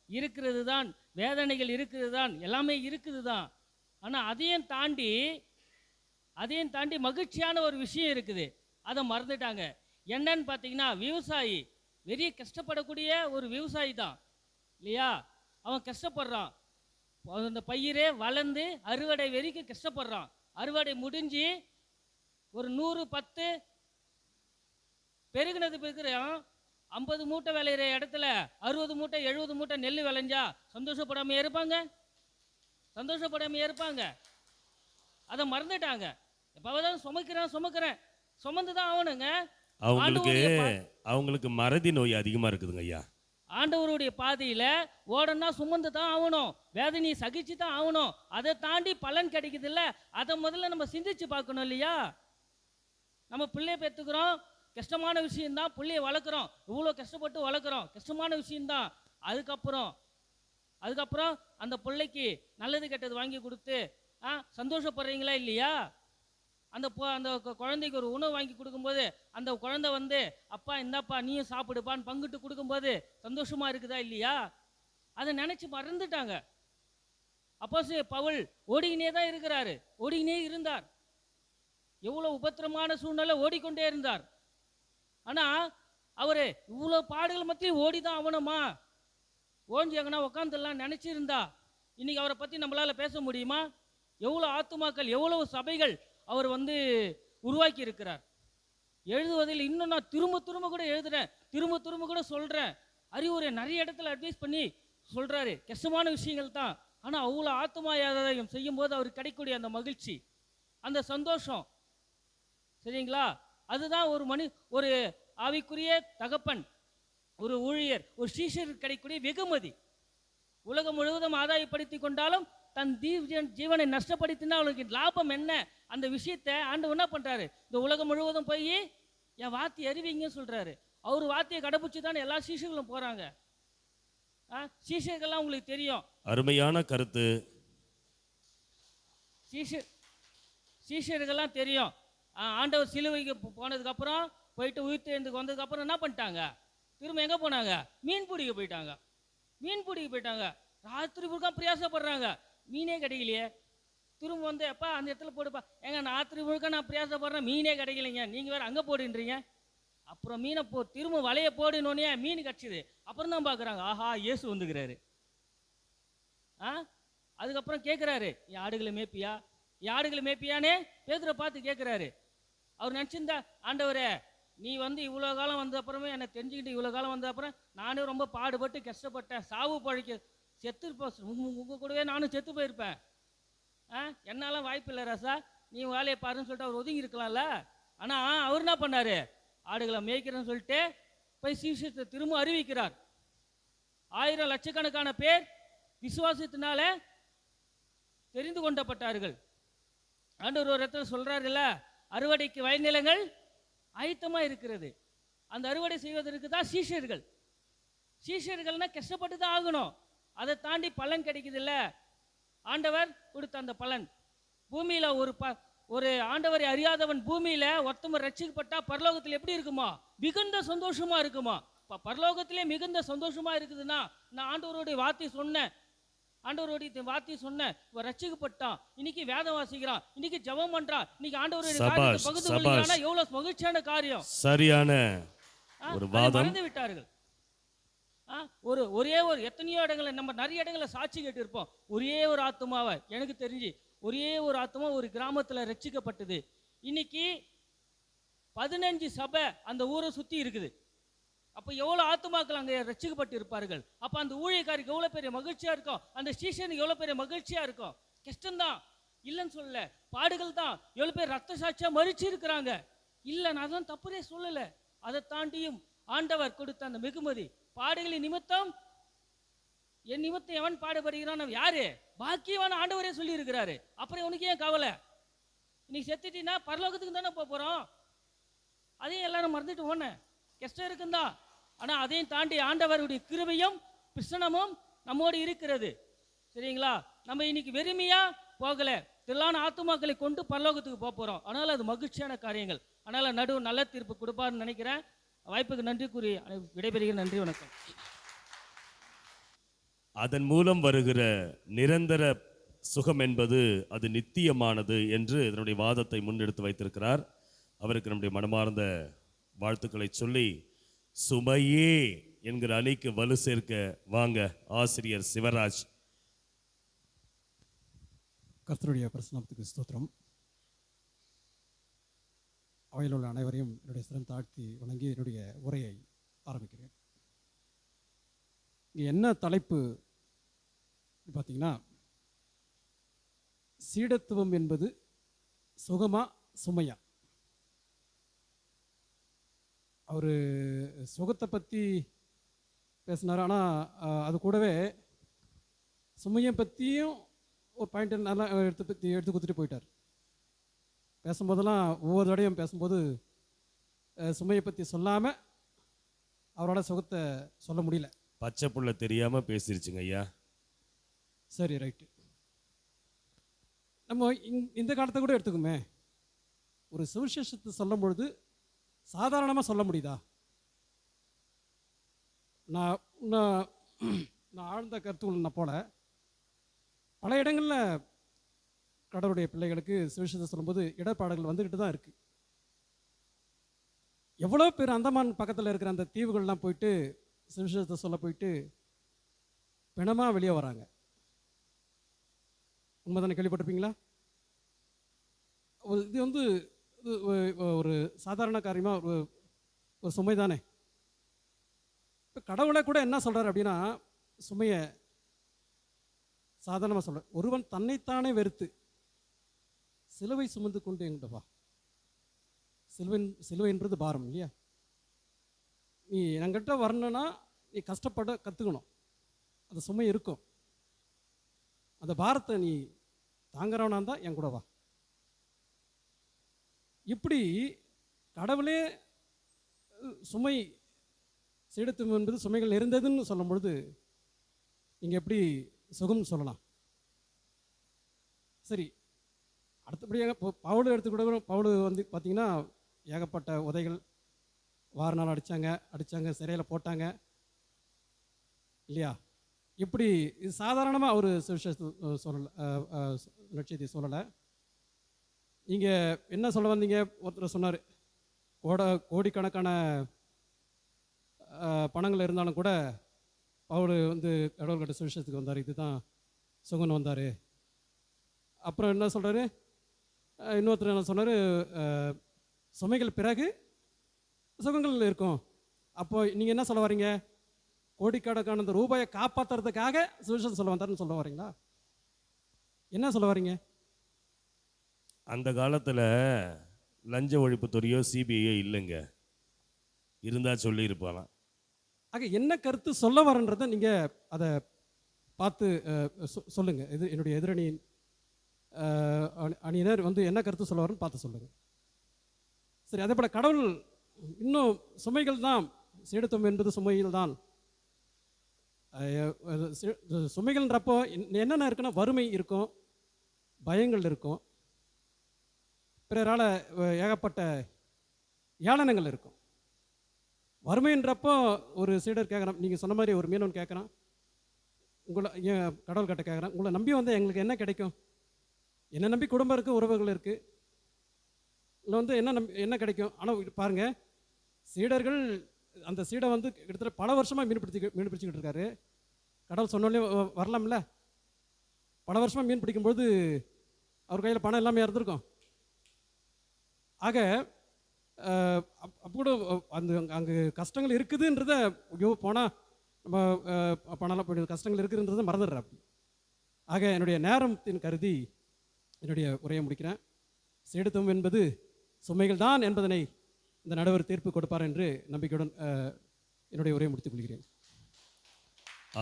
இருக்கிறது தான், வேதனைகள் இருக்கிறது தான், எல்லாமே இருக்குது தான். ஆனால் அதையும் தாண்டி மகிழ்ச்சியான ஒரு விஷயம் இருக்குது, அதை மறந்துட்டாங்க. என்னன்னு பார்த்தீங்கன்னா, விவசாயி பெரிய கஷ்டப்படக்கூடிய ஒரு விவசாயி தான் இல்லையா? அவன் கஷ்டப்படுறான், அந்த பயிரே வளர்ந்து அறுவடை வரைக்கும் கஷ்டப்படுறான். அறுவடை முடிஞ்சு ஒரு 110 பெருகினது பெருகிறான். 50 மூட்டை விளையிற இடத்துல 60 மூட்டை 70 மூட்டை நெல் விளைஞ்சா சந்தோஷப்படாமையே இருப்பாங்க. அதை மறந்துட்டாங்க. எப்போதான் சுமக்கிறேன் சுமந்து தான் ஆகணுங்க. அவங்களுக்கு மறதி நோய் அதிகமா இருக்குதுங்க ஐயா. ஆண்டவருடைய பாதையில ஓடனா சுமந்து தான் ஆகணும், வேதனையை சகிச்சு தான் ஆகணும். அதை தாண்டி பலன் கிடைக்குது இல்ல, அதை முதல்ல நம்ம சிந்திச்சு பார்க்கணும் இல்லையா? நம்ம பிள்ளைய பெற்றுக்கிறோம், கஷ்டமான விஷயம்தான். பிள்ளைய வளர்க்குறோம், இவ்வளோ கஷ்டப்பட்டு வளர்க்குறோம், கஷ்டமான விஷயம்தான். அதுக்கப்புறம் அந்த பிள்ளைக்கு நல்லது கெட்டது வாங்கி கொடுத்து சந்தோஷப்படுறீங்களா இல்லையா? அந்த குழந்தைக்கு ஒரு உணவு வாங்கி கொடுக்கும்போது அந்த குழந்தை வந்து அப்பா இந்தாப்பா நீயும் சாப்பிடுப்பான்னு பங்கிட்டு கொடுக்கும்போது சந்தோஷமா இருக்குதா இல்லையா? அதை நினைச்சு மறந்துட்டாங்க. அப்போஸ்தலர் பவுல் ஓடிக்கினே தான் இருக்கிறாரு, ஓடிக்கினே இருந்தார். எவ்வளவு உபத்திரமான சூழ்நிலை ஓடிக்கொண்டே இருந்தார். ஆனா அவரு இவ்வளவு பாடுகள் மத்தியும் ஓடிதான் ஆகணுமா, ஓஞ்சி எங்கன்னா உட்காந்துலாம் நினைச்சிருந்தா இன்னைக்கு அவரை பத்தி நம்மளால பேச முடியுமா? எவ்வளவு ஆத்துமாக்கள், எவ்வளவு சபைகள் அவர் வந்து உருவாக்கி இருக்கிறார். எழுதுவதில் இன்னும் நான் திரும்ப திரும்ப கூட எழுதுறேன், திரும்ப திரும்ப கூட சொல்றேன், அறிவுரை நிறைய இடத்துல அட்வைஸ் பண்ணி சொல்றாரு. கஷ்டமான விஷயங்கள் தான், ஆனா அவ்வளோ ஆத்துமா யாதாயம் செய்யும் போது அவருக்கு கிடைக்கக்கூடிய அந்த மகிழ்ச்சி, அந்த சந்தோஷம், சரிங்களா? அதுதான் ஒரு ஆவிக்குரிய தகப்பன், ஒரு ஊழியர், ஒரு சீஷருக்கு கிடைக்கக்கூடிய வெகுமதி. உலகம் முழுவதும் ஆதாயப்படுத்தி கொண்டாலும் தன் ஜீவனை நஷ்டப்படுத்தினா அவனுக்கு லாபம் என்ன? அந்த விஷயத்தை ஆண்டவர் என்ன பண்றாரு, இந்த உலகம் முழுவதும் போய் என் வார்த்தை அறிவிங்கன்னு சொல்றாரு. அவர் வார்த்தையை கடைபிடிச்சு தானே எல்லா சீஷர்களும் போறாங்க. சீஷர்கள்லாம் உங்களுக்கு தெரியும், அருமையான கருத்து. சீஷர்கள்லாம் தெரியும். ஆண்டவர் சிலுவைக்கு போனதுக்கு அப்புறம் போயிட்டு உயிர்த்தெழுந்துக்கு வந்ததுக்கு அப்புறம் என்ன பண்ணிட்டாங்க, திரும்ப எங்க போனாங்க, மீன் பிடிக்க போயிட்டாங்க. மீன் பிடிக்க போயிட்டாங்க, ராத்திரி முழுக்க பிரயாசப்படுறாங்க, மீனே கிடைக்கலையே. திரும்ப வந்து எப்பா அந்த இடத்துல போடுப்பா, ஏங்க ராத்திரி முழுக்க நான் பிரயாசப்படுறேன், மீனே கிடைக்கலைங்க, நீங்க வேற அங்க போடுன்றீங்க. அப்புறம் மீனை திரும்ப வலைய போடணுன்னே மீன் கிடச்சிது. அப்புறம் தான் பார்க்குறாங்க, ஆஹா இயேசு வந்துக்கிறாரு. அதுக்கப்புறம் கேட்குறாரு, என் ஆடுகளை மேய்ப்பியா, என் ஆடுகளை மேய்ப்பியானே பேதுரை பார்த்து கேட்குறாரு. அவர் நினச்சிருந்தா, ஆண்டவரே நீ வந்து இவ்வளோ காலம் வந்த அப்புறமே என்னை தெரிஞ்சுக்கிட்டு இவ்வளோ காலம் வந்த அப்புறம் நானும் ரொம்ப பாடுபட்டு கஷ்டப்பட்டேன், சாவு பழிக்க செத்துருப்பேன், உங்கள் கூடவே நானும் செத்து போயிருப்பேன், என்னாலாம் வாய்ப்பு இல்லை ராசா, நீ வேலையை பாருன்னு சொல்லிட்டு அவர் ஒதுங்கி இருக்கலாம்ல. ஆனால் அவர் என்ன பண்ணாரு, ஆடுகளை மேய்க்கிறேன்னு சொல்லிட்டு போய் சீஷத்தை திரும்ப அறிவிக்கிறார். 1000 லட்சக்கணக்கான பேர் விசுவாசத்தினால தெரிந்து கொண்டப்பட்டார்கள். ஆண்டவர் ஒரு இடத்துல சொல்றாருல்ல, அறுவடைக்கு வயல்நிலங்கள் ஆயத்தமா இருக்கிறது. அந்த அறுவடை செய்வதற்கு தான் சீஷர்கள். சீஷர்கள்னா கஷ்டப்பட்டு தான் ஆகணும், அதை தாண்டி பலன் கிடைக்குது இல்ல. ஆண்டவர் கொடுத்த அந்த பலன் பூமியில ஒரு ஆண்டவரை அறியாதவன் பூமியில ஒருத்தவன் ரட்சிக்கப்பட்டா பரலோகத்தில் எப்படி இருக்குமா, மிகுந்த சந்தோஷமா இருக்குமா. பரலோகத்திலே மிகுந்த சந்தோஷமா இருக்குதுன்னா, நான் ஆண்டவருடைய வார்த்தை சொன்னேன், ஆண்டவருடைய வார்த்தை சொன்னேன், ரட்சிக்கப்பட்டான், இன்னைக்கு வேதம் வாசிக்கிறான், இன்னைக்கு ஜெபம் பண்றான், இன்னைக்கு ஆண்டவருடைய காரியத்தை பகிர்ந்து கொள்கிறானா, எவ்வளவு மகிழ்ச்சியான காரியம். சரியான ஒரு வாதம். மறந்து விட்டார்கள். ஒரே ஒரு எத்தனையோ இடங்களை நம்ம நிறைய இடங்களை சாட்சி கேட்டு இருப்போம். ஒரே ஒரு ஆத்மாவை, எனக்கு தெரிஞ்சு ஒரே ஒரு ஆத்மா ஒரு கிராமத்தில் ரட்சிக்கப்பட்டது. இன்னைக்கு 15 சபை அந்த ஊரை சுற்றி இருக்குது. அப்போ எவ்வளோ ஆத்மாக்கள் அங்கே ரட்சிக்கப்பட்டு இருப்பார்கள். அப்போ அந்த ஊழியக்காருக்கு எவ்வளோ பெரிய மகிழ்ச்சியாக இருக்கும், அந்த ஸ்டேஷனுக்கு எவ்வளோ பெரிய மகிழ்ச்சியாக இருக்கும். கஷ்டம்தான் இல்லைன்னு சொல்லல, பாடுகள் தான், எவ்வளோ பேர் ரத்த சாட்சியாக மறிச்சு இருக்கிறாங்க, இல்லை நான் அதான் தப்புனே சொல்லலை. அதை தாண்டியும் ஆண்டவர் கொடுத்த அந்த வெகுமதி, பாடுகளின் நிமித்தம் என் நிமித்தம் எவன் பாடுபடுகிறான் யாரு, பாக்கியவான் ஆண்டவரே சொல்லி இருக்கிறாரு. அப்புறம் உனக்கு ஏன் கவலை, இன்னைக்கு செத்துட்டீங்கன்னா பரலோகத்துக்கு தானே போகிறோம். அதையும் எல்லாரும் மறந்துட்டு போன கஷ்டம் இருக்குந்தா, ஆனால் அதையும் தாண்டி ஆண்டவருடைய கிருபையும் பிரசனமும் நம்மோடு இருக்கிறது. சரிங்களா? நம்ம இன்னைக்கு வெறுமையா போகல, திரளான ஆத்துமாக்களை கொண்டு பரலோகத்துக்கு போகிறோம். அதனால் அது மகிழ்ச்சியான காரியங்கள். அதனால் நல்ல தீர்ப்பு கொடுப்பாருன்னு நினைக்கிறேன். வாய்ப்புக்கு நன்றி கூறி விடைபெறுகிறேன். நன்றி, வணக்கம். அதன் மூலம் வருகிற நிரந்தர சுகம் என்பது அது நித்தியமானது என்று இதனுடைய வாதத்தை முன்னெடுத்து வைத்திருக்கிறார். அவருக்கு நம்முடைய மனமார்ந்த வாழ்த்துக்களை சொல்லி, சுமையே என்கிற அணிக்கு வலு சேர்க்க வாங்க ஆசிரியர் சிவராஜ். கர்த்தருடைய பிரசன்னத்துக்கு ஸ்தோத்திரம். அவையில் உள்ள அனைவரையும் என்னுடைய சிரம் தாழ்த்தி வணங்கி என்னுடைய உரையை ஆரம்பிக்கிறேன். இங்கே என்ன தலைப்பு பார்த்தீங்கன்னா, சீடத்துவம் என்பது சுகமா சுமையா. அவர் சுகத்தை பற்றி பேசினார், ஆனால் அது கூடவே சுமையை பற்றியும் ஒரு பாயிண்ட் நல்லா எடுத்து கொடுத்துட்டு போயிட்டார். பேசும்போதெல்லாம் ஒவ்வொரு தடையும் பேசும்போது சுமையை பற்றி சொல்லாமல் அவரோட சுகத்தை சொல்ல முடியல. பச்சை புள்ள தெரியாமல் பேசிருச்சுங்க ஐயா. சரி, ரைட்டு. நம்ம இந்த காலத்தை கூட எடுத்துக்குமே, ஒரு சுவிசேஷத்தை சொல்லும் பொழுது சாதாரணமாக சொல்ல முடியுதா? நான் நான் நான் ஆழ்ந்த கருத்துக்குள்ள நான் போல பல இடங்களில் கடவுளுடைய பிள்ளைகளுக்கு சுவிசேஷத்தை சொல்லும்போது இடர்பாடுகள் வந்துக்கிட்டு தான் இருக்குது. எவ்வளோ பேர் அந்தமான் பக்கத்தில் இருக்கிற அந்த தீவுகள்லாம் போயிட்டு சுவிசேஷத்தை சொல்ல போயிட்டு பிணமாக வெளியே வராங்க. உண்மைதானே? கேள்விப்பட்டிருப்பீங்களா? இது வந்து ஒரு சாதாரண காரியமாக ஒரு சுமை தானே. இப்போ கடவுளை கூட என்ன சொல்கிறார் அப்படின்னா, சுமையை சாதாரணமாக சொல்கிறார். ஒருவன் தன்னைத்தானே வெறுத்து சிலுவை சுமந்து கொண்டு எங்கிட்ட வா. சிலுவைன்றது பாரம் இல்லையா? நீ என்கிட்ட வரணுன்னா நீ கஷ்டப்பட கற்றுக்கணும். அந்த சுமை இருக்கும். அந்த பாரத்தை நீ தாங்குறவனா இருந்தால் என் கூட வா. இப்படி கடவுளே சுமை சீடத்துவம் என்பது சுமைகள் இருந்ததுன்னு சொல்லும் பொழுது நீங்கள் எப்படி சுகம்னு சொல்லலாம்? சரி, அடுத்தபடியாக பவுல் எடுத்துக்கூட பவுல் வந்து பார்த்தீங்கன்னா ஏகப்பட்ட உதைகள், வார நாள் அடித்தாங்க, சிறையில் போட்டாங்க இல்லையா? இப்படி இது சாதாரணமாக ஒரு சுவிசேஷத்தை சொல்லலை, லட்சியத்தை சொல்லலை. நீங்கள் என்ன சொல்ல வந்தீங்க? ஒருத்தர் சொன்னார், கோடிக்கணக்கான பணங்கள் இருந்தாலும் கூட பவுல் வந்து கடவுள்கிட்ட சுவிசேஷத்துக்கு வந்தார், இதுதான் சுகன் வந்தார். அப்புறம் என்ன சொல்கிறாரு? இன்னொருத்தர் என்ன சொன்னார்? சுமைகள் பிறகு சுகங்கள் இருக்கும். அப்போ நீங்கள் என்ன சொல்ல வரீங்க? கோடிக்கணக்கான அந்த ரூபாயை காப்பாற்றுறதுக்காக சுவிசேஷம் சொல்ல வந்தாருன்னு சொல்ல வரீங்களா? என்ன சொல்ல வரீங்க? அந்த காலத்தில் லஞ்ச ஒழிப்புத்துறையோ சிபிஐயோ இல்லைங்க. இருந்தால் சொல்லியிருப்பாலாம். ஆக என்ன கருத்து சொல்ல வரன்றதை நீங்கள் அதை பார்த்து சொல்லுங்கள். இது என்னுடைய எதிரணியின் அணியினர் வந்து என்ன கருத்து சொல்ல வரன்னு பார்த்து சொல்லுங்கள். சரி, அதே போல் கடவுள் இன்னும் சுமைகள் தான். சீடத்துவம் என்பது சுமைகள் தான். சுமைகள்ன்றப்போ என்னென்ன இருக்குன்னா, வறுமை இருக்கும், பயங்கள் இருக்கும், பிறரால் ஏகப்பட்ட ஏளனங்கள் இருக்கும். வறுமைன்றப்போ ஒரு சீடர் கேட்குறான், நீங்கள் சொன்ன மாதிரி ஒரு மீனவன் கேட்குறான், உங்களை ஏன் கடவுள் கிட்ட கேட்குறான், உங்களை நம்பி வந்து எங்களுக்கு என்ன கிடைக்கும்? என்னை நம்பி குடும்பம் இருக்குது, உறவுகள் இருக்குது, இல்லை வந்து என்ன கிடைக்கும்? ஆனால் பாருங்கள், சீடர்கள் அந்த சீடை வந்து கிட்டத்தட்ட பல வருஷமாக மீன் பிடிச்சிக்கிட்டு இருக்காரு. கடவுள் சொன்னோடனே வரலாம்ல. பல வருஷமாக மீன் பிடிக்கும்போது அவர் கையில் பணம் எல்லாமே இருந்திருக்கும். ஆக அப்போ அந்த அங்கே கஷ்டங்கள் இருக்குதுன்றத, ஐயோ போனால் நம்ம பணம்லாம் போய்ட்டு கஷ்டங்கள் இருக்குதுன்றதை மறந்துடுறேன். அப்படி ஆக என்னுடைய நேரத்தின் கருதி என்னுடைய உரையை முடிக்கிறேன். சீடத்துவம் என்பது சுமைகள் தான் என்பதனை இந்த நடுவர் தீர்ப்பு கொடுப்பார் என்று நம்பிக்கையுடன் என்னுடைய உரையை முடித்துக் கொள்கிறேன்.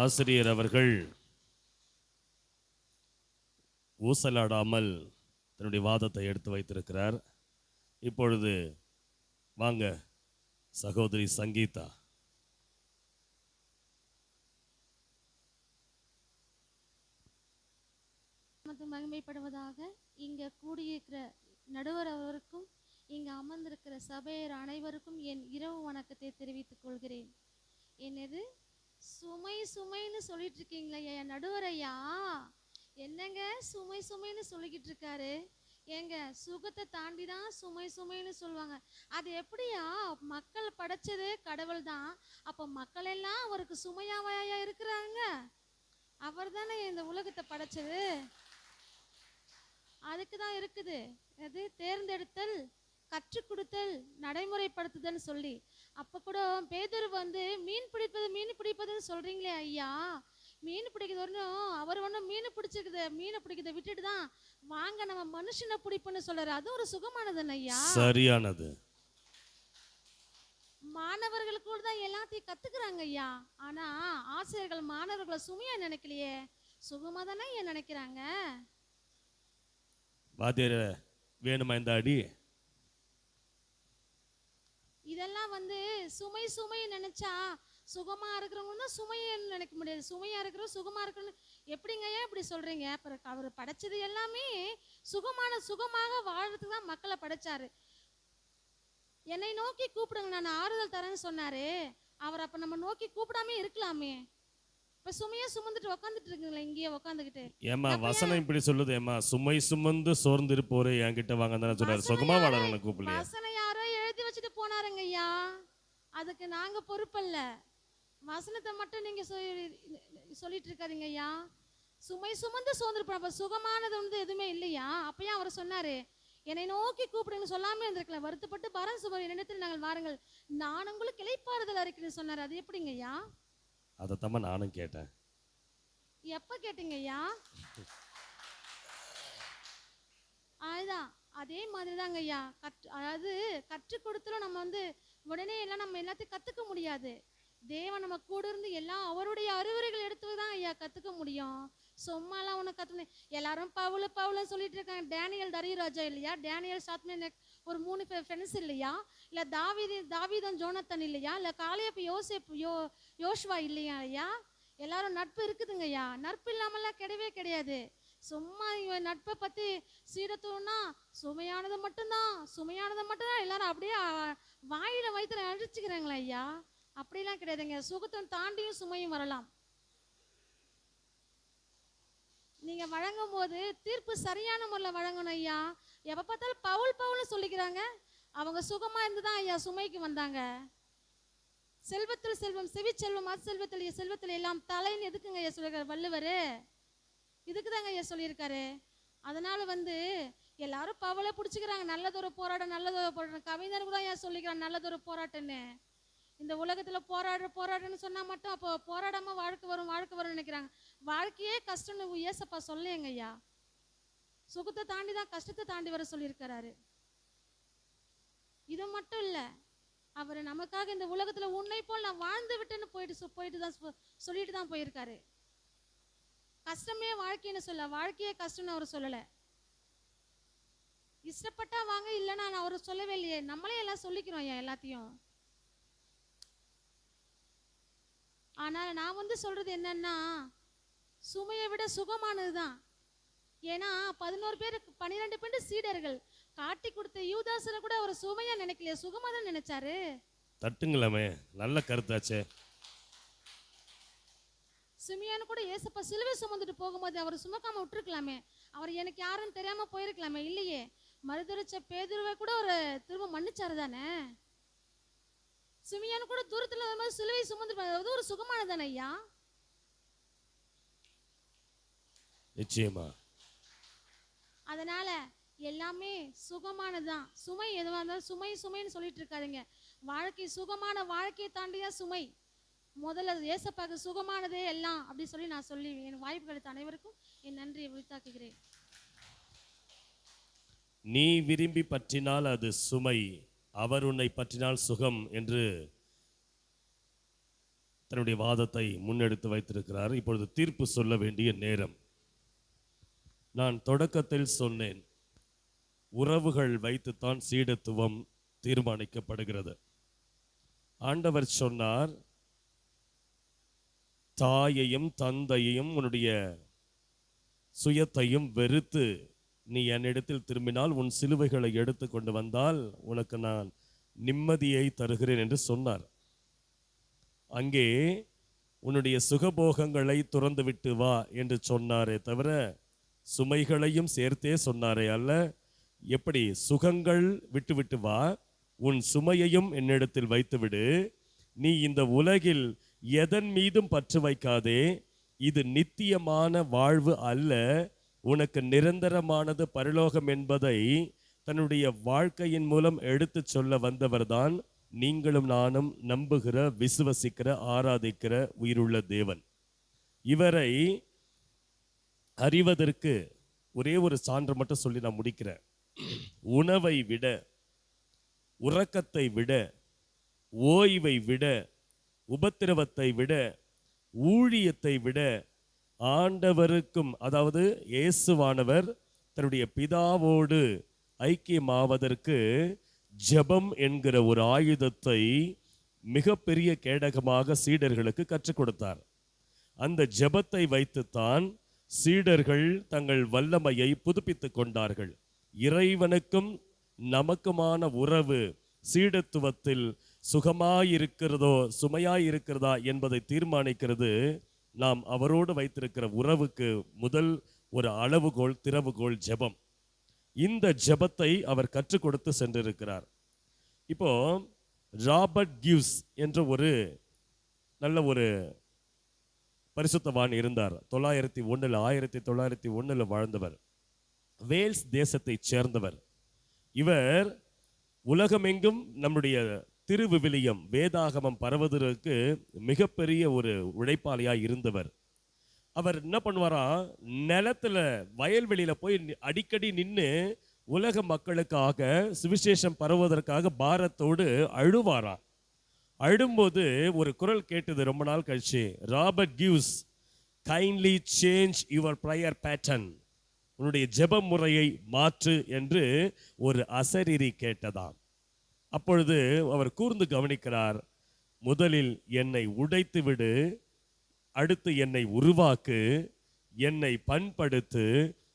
ஆசிரியர் அவர்கள் ஊசலாடாமல் தன்னுடைய வாதத்தை எடுத்து வைத்திருக்கிறார். இப்பொழுது வாங்க சகோதரி சங்கீதா. மகிமைப்படுவதாக. இங்க கூடியிருக்கிற நடுவர் அவருக்கும் இங்கு அமர்ந்திருக்கிற சபையர் அனைவருக்கும் என் இரவு வணக்கத்தை தெரிவித்துக் கொள்கிறேன். என்னது சுமை சுமைன்னு சொல்லிட்டு இருக்கீங்களா என் நடுவர் ஐயா? என்னங்க சுமை சுமைன்னு சொல்லிக்கிட்டு இருக்காரு? ஏங்க சுகத்தை தாண்டி தான் சுமை சுமைன்னு சொல்லுவாங்க. அது எப்படியா? மக்கள் படைச்சது கடவுள் தான். அப்போ மக்கள் எல்லாம் அவருக்கு சுமையாவையா இருக்கிறாங்க? அவர் தானே இந்த உலகத்தை படைச்சது. அதுக்கு தான் இருக்குது அது தேர்ந்தெடுத்தல், கற்றுக் கொடுத்தல், நடைமுறைப்படுத்துதல்னு சொல்லி. அப்போ கூட பேதுரு வந்து மீன் பிடிப்பதுன்னு சொல்கிறீங்களே ஐயா, மீன் பிடிக்கிறது ஒன்றும் அவர் ஒன்றும் மீன் பிடிக்கிறத விட்டுட்டு தான் வாங்க நம்ம மனுஷனை பிடிப்புன்னு சொல்றாரு. அது ஒரு சுகமானதுன்னு ஐயா. சரியானது. மாணவர்கள் கூட தான் எல்லாத்தையும் கத்துக்கிறாங்க ஐயா. ஆனா ஆசிரியர்கள் மாணவர்களை சுமையா நினைக்கலையே, சுகமா தானே நினைக்கிறாங்க. வாத்தியார வேணுமா இந்த அடி? இதெல்லாம் வந்து சுமை நினைச்சா சுகமா இருக்கிறவங்க தான் சுமைன்னு நினைக்க முடியாது. சுமையா இருக்கிறவங்க சுகமா இருக்கணும் எப்படிங்க ஏன் இப்படி சொல்றீங்க? அப்புறம் அவர் படைச்சது எல்லாமே சுகமாக வாழறதுக்கு தான் மக்களை படைச்சாரு. என்னை நோக்கி கூப்பிடுங்க நான் ஆறுதல் தரேன்னு சொன்னாரு. அவர் அப்ப நம்ம நோக்கி கூப்பிடாமே இருக்கலாமே. இப்ப சுமையா சுமந்துட்டு உட்காந்துட்டு இருக்குங்களா இங்கேயே உட்காந்துக்கிட்டு? ஏமா வசனம் இப்படி சொல்லுது, ஏமா சுமை சுமந்து சோர்ந்து இருப்போரே என்கிட்ட வாங்க தானே சொல்றாரு. சுகமா வாழறவங்களை கூப்பிடலையா? வசனம் யாரோ எழுதி வச்சுட்டு போனாருங்க ஐயா, அதுக்கு நாங்க பொறுப்பல்ல. வசனத்தை மட்டும் நீங்க சொல்லிட்டு இருக்காதீங்க ஐயா. சுமை சுமந்து சோர்ந்திருப்போம். அப்ப சுகமானது வந்து எதுவுமே இல்லையா? அப்பயும் அவர் சொன்னாரு என்னை நோக்கி கூப்பிடுங்க சொல்லாம இருந்திருக்கலாம். வருத்தப்பட்டு பாரம் சுமர் என்னிடத்தில் நாங்கள் வாருங்கள் நான் உங்களுக்கு இளைப்பாறுதல் அளிக்கிறேன்னு சொன்னாரு. அது எப்படிங்க ஐயா? அதைத்தாம்மா நானும் கேட்டேன். எப்ப கேட்டீங்க ஐயா? அதுதான் அதே மாதிரி தாங்க ஐயா. அதாவது கற்றுக் கொடுத்தாலும் நம்ம வந்து உடனே எல்லாம் நம்ம எல்லாத்தையும் கத்துக்க முடியாது. தேவன் நம்ம கூட இருந்து எல்லாம் அவருடைய அறிவுரைகள் எடுத்து தான் ஐயா கத்துக்க முடியும். சும்மாலாம் ஒன்று கற்றுனேன். எல்லாரும் பவுல சொல்லிட்டு இருக்காங்க. டேனியல் தரியராஜா இல்லையா? டேனியல் சாத்மேன் ஒரு 3 ஃப்ரெண்ட்ஸ் இல்லையா? இல்லை தாவீதன் ஜோனத்தன் இல்லையா? இல்லை காலேப் யோசுவா இல்லையா ஐயா? எல்லாரும் நட்பு இருக்குதுங்க ஐயா. நட்பு இல்லாமலாம் கிடையவே கிடையாது. சும்மா இவன் நட்பை பற்றி சீடத்தோன்னா சுமையானது மட்டும்தான் எல்லாரும் அப்படியே வாயில வயிற்றுல அழிச்சுக்கிறாங்களா ஐயா? அப்படிலாம் கிடையாதுங்க. சுகத்தை தாண்டியும் சுமையும் வரலாம். நீங்க வழங்கும் போது தீர்ப்பு சரியான முறையில் வழங்கணும் ஐயா. எப்ப பார்த்தாலும் பவுல் சொல்லிக்கிறாங்க. அவங்க சுகமா இருந்துதான் ஐயா சுமைக்கு வந்தாங்க. செல்வத்தில் செல்வம் செவிச்செல்வம் செல்வத்தில் எல்லாம் தலைன்னு எதுக்குங்க ஐயா சொல்லியிருக்காரு வள்ளுவர்? இதுக்குதாங்க ஐயா சொல்லியிருக்காரு. அதனால வந்து எல்லாரும் பவுலை பிடிச்சிக்கிறாங்க. நல்லதொரு போராட்டம் கவிஞர் கூட ஐயா சொல்லிக்கிறாங்க நல்லதொரு போராட்டம்னு. இந்த உலகத்துல போராடுன்னு சொன்னா மட்டும் அப்போ போராடாம வாழ்க்கை வரும்னு நினைக்கிறாங்க. வாழ்க்கையே கஷ்டம்னு ஏசப்பா சொல்லேங்க ஐயா. சுகத்தை தாண்டி தான் கஷ்டத்தை தாண்டி வர சொல்லியிருக்கிறாரு. இது மட்டும் இல்ல, அவர் நமக்காக இந்த உலகத்துல உன்னை போல் நான் வாழ்ந்து விட்டேன்னு போயிட்டு தான் சொல்லிட்டு தான் போயிருக்காரு. கஷ்டமே வாழ்க்கைன்னு சொல்ல, வாழ்க்கையே கஷ்டம்னு அவர் சொல்லல. இஷ்டப்பட்டா வாங்க, இல்லைன்னா நான் அவர் சொல்லவே இல்லையே. நம்மளே எல்லாம் சொல்லிக்கிறோம் ஐயா எல்லாத்தையும். ஆனால் நான் வந்து சொல்றது என்னன்னா, சுமையை விட சுகமானதுதான். ஏன்னா 11 பேர் 12 பேர் சீடர்கள் காட்டி கொடுத்த யூதாசரை கூட அவர் சுமையா நினைக்கலையே, சுகமா தான் நினைச்சாரு. தட்டுங்களாமே, நல்ல கருத்தாச்சே. சுமையானு கூட ஏசப்பா சிலுவை சுமந்துட்டு போகும்போது அவர் சுமக்காம விட்டுருக்கலாமே. அவர் எனக்கு யாருன்னு தெரியாம போயிருக்கலாமே. இல்லையே, மறுதளிச்ச பேதுருவை கூட ஒரு திரும்ப மன்னிச்சாரு தானே. சுமையானு கூட தூரத்துல வரும்போது சிலுவை சுமந்துட்டு, அது ஒரு சுகமானதானே ஐயா? நிச்சயமா. அதனால எல்லாமே சுகமானதுதான். சுமை எதுவாக இருந்தாலும் சுமைன்னு சொல்லிட்டு இருக்காதுங்க. வாழ்க்கை சுகமான வாழ்க்கையை தாண்டியா சுமை. முதல்ல ஏசப்பாக்கு சுகமானதே எல்லாம் அப்படி சொல்லி நான் சொல்லி என் வாய்ப்பு கிடைத்த அனைவருக்கும் என் நன்றியை உரித்தாக்குகிறேன். நீ விரும்பி பற்றினால் அது சுமை, அவர் உன்னை பற்றினால் சுகம் என்று தன்னுடைய வாதத்தை முன்னெடுத்து வைத்திருக்கிறார். இப்பொழுது தீர்ப்பு சொல்ல வேண்டிய நேரம். நான் தொடக்கத்தில் சொன்னேன், உறவுகள் வைத்துத்தான் சீடத்துவம் தீர்மானிக்கப்படுகிறது. ஆண்டவர் சொன்னார், தாயையும் தந்தையையும் உன்னுடைய சுயத்தையும் வெறுத்து நீ என்னிடத்தில் திரும்பினால், உன் சிலுவைகளை எடுத்து கொண்டு வந்தால் உனக்கு நான் நிம்மதியை தருகிறேன் என்று சொன்னார். அங்கே உன்னுடைய சுகபோகங்களை துறந்து விட்டு வா என்று சொன்னாரே தவிர சுமைகளையும் சேர்த்தே சொன்னாரே அல்ல. எப்படி சுகங்கள் விட்டு விட்டு வா, உன் சுமையையும் என்னிடத்தில் வைத்துவிடு. நீ இந்த உலகில் எதன் மீதும் பற்று வைக்காதே. இது நித்தியமான வாழ்வு அல்ல, உனக்கு நிரந்தரமானது பரலோகம் என்பதை தன்னுடைய வாழ்க்கையின் மூலம் எடுத்து சொல்ல வந்தவர்தான் நீங்களும் நானும் நம்புகிற, விசுவசிக்கிற, ஆராதிக்கிற உயிருள்ள தேவன். இவரை அறிவதற்கு ஒரே ஒரு சான்று மட்டும் சொல்லி நான் முடிக்கிறேன். உணவை விட, உறக்கத்தை விட, ஓய்வை விட, உபத்திரவத்தை விட, ஊழியத்தை விட ஆண்டவருக்கும், அதாவது இயேசுவானவர் தன்னுடைய பிதாவோடு ஐக்கியமாவதற்கு ஜெபம் என்கிற ஒரு ஆயுதத்தை மிகப்பெரிய கேடகமாக சீடர்களுக்கு கற்றுக் கொடுத்தார். அந்த ஜெபத்தை வைத்துத்தான் சீடர்கள் தங்கள் வல்லமையை புதுப்பித்துக் கொண்டார்கள். இறைவனுக்கும் நமக்குமான உறவு சீடத்துவத்தில் சுகமாயிருக்கிறதோ சுமையாயிருக்கிறதா என்பதை தீர்மானிக்கிறது நாம் அவரோடு வைத்திருக்கிற உறவுக்கு முதல் ஒரு அளவுகோல், திறவுகோல் ஜெபம். இந்த ஜெபத்தை அவர் கற்றுக் கொடுத்து சென்றிருக்கிறார். இப்போ ராபர்ட் கிவ்ஸ் என்ற ஒரு நல்ல ஒரு பரிசுத்தவான் இருந்தார். 1901 வாழ்ந்தவர். வேல்ஸ் தேசத்தை சேர்ந்தவர். இவர் உலகமெங்கும் நம்முடைய திருவிவிலியம் வேதாகமம் பரவுவதற்கு மிகப்பெரிய ஒரு உழைப்பாளியாய் இருந்தவர். அவர் என்ன பண்ணுவாரா, நிலத்துல வயல்வெளியில போய் அடிக்கடி நின்று உலக மக்களுக்காக சுவிசேஷம் பரவுவதற்காக பாரத்தோடு அழுவாராம். அழும்போது ஒரு குரல் கேட்டது ரொம்ப நாள் கழிச்சு, Robert gives, kindly change your prayer pattern, உன்னுடைய ஜெப முறையை மாற்று என்று ஒரு அசரீரி கேட்டதாம். அப்பொழுது அவர் கூர்ந்து கவனிக்கிறார். முதலில் என்னை உடைத்து விடு, அடுத்து என்னை உருவாக்கு, என்னை பண்படுத்து,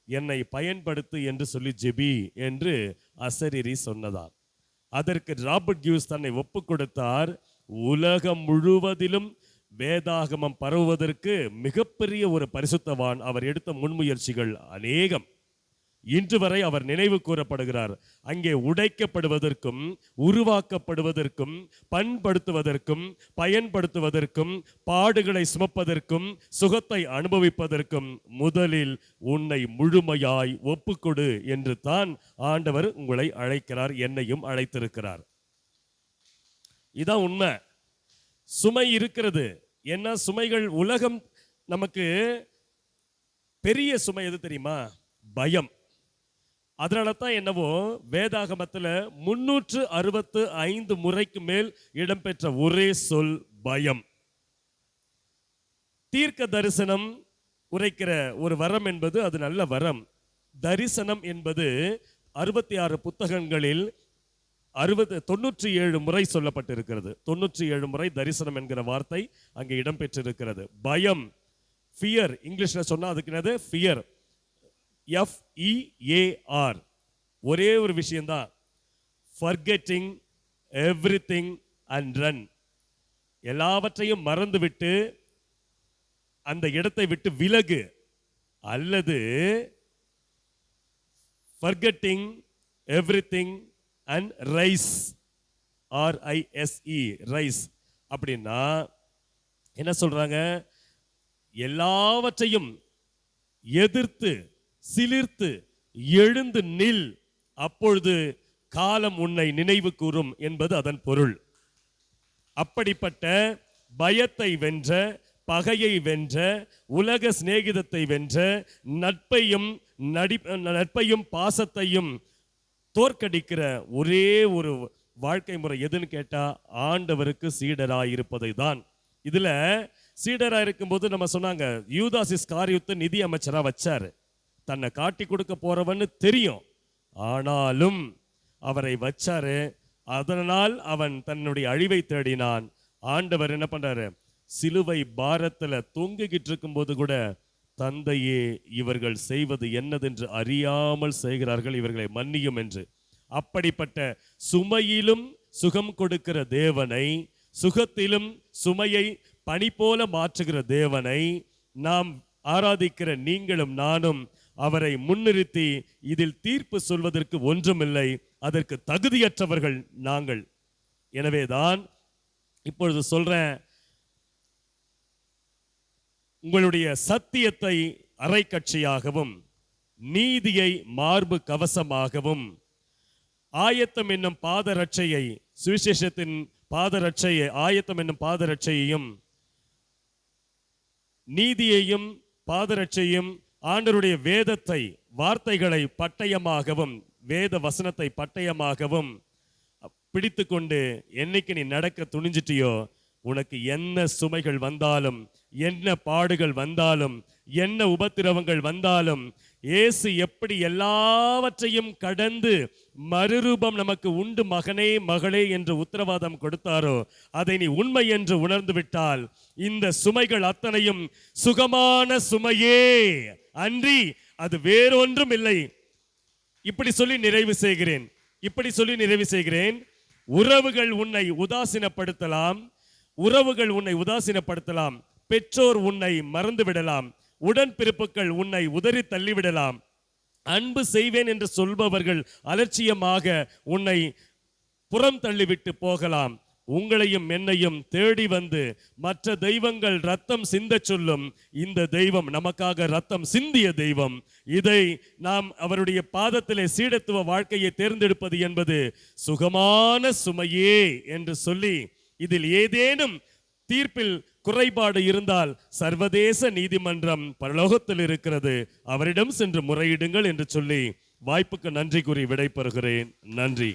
என்னை பயன்படுத்து என்று சொல்லி ஜெபி என்று அசரீரி சொன்னதாம். அதற்கு ராபர்ட் கிவ்ஸ் தன்னை ஒப்பு கொடுத்தார். உலகம் முழுவதிலும் வேதாகமம் பரவுவதற்கு மிகப்பெரிய ஒரு பரிசுத்தவான். அவர் எடுத்த முன்முயற்சிகள் அநேகம். இன்று வரை அவர் நினைவு கூறப்படுகிறார். அங்கே உடைக்கப்படுவதற்கும் உருவாக்கப்படுவதற்கும் பண்படுத்துவதற்கும் பயன்படுத்துவதற்கும் பாடுகளை சுமப்பதற்கும் சுகத்தை அனுபவிப்பதற்கும் முதலில் உன்னை முழுமையாய் ஒப்புக்கொடு என்று தான் ஆண்டவர் உங்களை அழைக்கிறார், என்னையும் அழைத்திருக்கிறார். இதான் உண்மை. சுமை இருக்கிறது. என்ன சுமைகள்? உலகம் நமக்கு பெரிய சுமை எது தெரியுமா? பயம். அதனால தான் என்னவோ வேதாகமத்தில் 365 முறைக்கு மேல் இடம்பெற்ற ஒரே சொல் பயம். தீர்க்க தரிசனம் உரைக்கிற ஒரு வரம் என்பது அது நல்ல வரம். தரிசனம் என்பது 66 புத்தகங்களில் 97 முறை சொல்லப்பட்டிருக்கிறது. 97 முறை தரிசனம் என்கிற வார்த்தை அங்கே இடம்பெற்றிருக்கிறது. பயம், ஃபியர், இங்கிலீஷ்ல சொன்னா அதுக்கு என்னது? Fear, FEAR. ஒரே ஒரு விஷயம்தான், forgetting everything and run. எல்லாவற்றையும் மறந்துவிட்டு அந்த இடத்தை விட்டு விலகு, அல்லது forgetting everything and rise, RISE, rise. அப்படின்னா என்ன சொல்றாங்க? எல்லாவற்றையும் எதிர்த்து சிலிர்த்து எழுந்து நில், அப்பொழுது காலம் உன்னை நினைவு கூறும் என்பது அதன் பொருள். அப்படிப்பட்ட பயத்தை வென்ற, பகையை வென்ற, உலக சிநேகிதத்தை வென்ற, நட்பையும் பாசத்தையும் தோற்கடிக்கிற ஒரே ஒரு வாழ்க்கை முறை எதுன்னு கேட்டா ஆண்டவருக்கு சீடராயிருப்பதை தான். இதுல சீடரா இருக்கும்போது நம்ம சொன்னாங்க, யூதாஸ் இஸ்காரியோத்தை நிதி அமைச்சரா வச்சாரு. தன்னை காட்டி கொடுக்க போறவன்னு தெரியும், ஆனாலும் அவரை வச்சாரு. அதனால் அவன் தன்னுடைய அழிவை தேடினான். ஆண்டவர் என்ன பண்றாரு? சிலுவை பாரத்துல தொங்கிக்கிட்டு இருக்கும் போது கூட, தந்தையே இவர்கள் செய்வது என்னதென்று அறியாமல் செய்கிறார்கள், இவர்களை மன்னியும் என்று. அப்படிப்பட்ட சுமையிலும் சுகம் கொடுக்கிற தேவனை, சுகத்திலும் சுமையை பனி போல மாற்றுகிற தேவனை நாம் ஆராதிக்கிற நீங்களும் நானும் அவரை முன்னிறுத்தி இதில் தீர்ப்பு சொல்வதற்கு ஒன்றுமில்லை, அதற்கு தகுதியற்றவர்கள் நாங்கள். எனவேதான் இப்பொழுது சொல்றேன், உங்களுடைய சத்தியத்தை அரைக்கட்சியாகவும் நீதியை மார்பு கவசமாகவும் ஆயத்தம் என்னும் பாதரட்சையை, சுவிசேஷத்தின் பாதரட்சையை, ஆயத்தம் என்னும் பாதரட்சையையும் நீதியையும் பாதரட்சையும் ஆண்டவருடைய வேதத்தை, வார்த்தைகளை பட்டயமாகவும் வேத வசனத்தை பட்டயமாகவும் பிடித்து கொண்டு என்னைக்கு நீ நடக்க துணிஞ்சிட்டியோ, உனக்கு என்ன சுமைகள் வந்தாலும், என்ன பாடுகள் வந்தாலும், என்ன உபத்திரவங்கள் வந்தாலும், இயேசு எப்படி எல்லாவற்றையும் கடந்து மறுரூபம் நமக்கு உண்டு மகனே மகளே என்று உத்தரவாதம் கொடுத்தாரோ அதை நீ உண்மை என்று உணர்ந்து விட்டால் இந்த சுமைகள் அத்தனையும் சுகமான சுமையே அன்றி அது வேறொன்றும் இல்லை. இப்படி சொல்லி நிறைவு செய்கிறேன். உறவுகள் உன்னை உதாசீனப்படுத்தலாம், பெற்றோர் உன்னை மறந்துவிடலாம், உடன்பிறப்புகள் உன்னை உதறி தள்ளிவிடலாம், அன்பு செய்வேன் என்று சொல்பவர்கள் அலட்சியமாக உன்னை புறம் தள்ளிவிட்டு போகலாம். உங்களையும் என்னையும் தேடி வந்து மற்ற தெய்வங்கள் ரத்தம் சிந்த சொல்லும். இந்த தெய்வம் நமக்காக ரத்தம் சிந்திய தெய்வம். இதை நாம் அவருடைய பாதத்திலே சீடத்துவ வாழ்க்கையை தேர்ந்தெடுப்பது என்பது சுகமான சுமையே என்று சொல்லி, இதில் ஏதேனும் தீர்ப்பில் குறைபாடு இருந்தால் சர்வதேச நீதிமன்றம் பரலோகத்தில் இருக்கிறது, அவரிடம் சென்று முறையிடுங்கள் என்று சொல்லி வாய்ப்புக்கு நன்றி கூறி விடைபெறுகிறேன். நன்றி.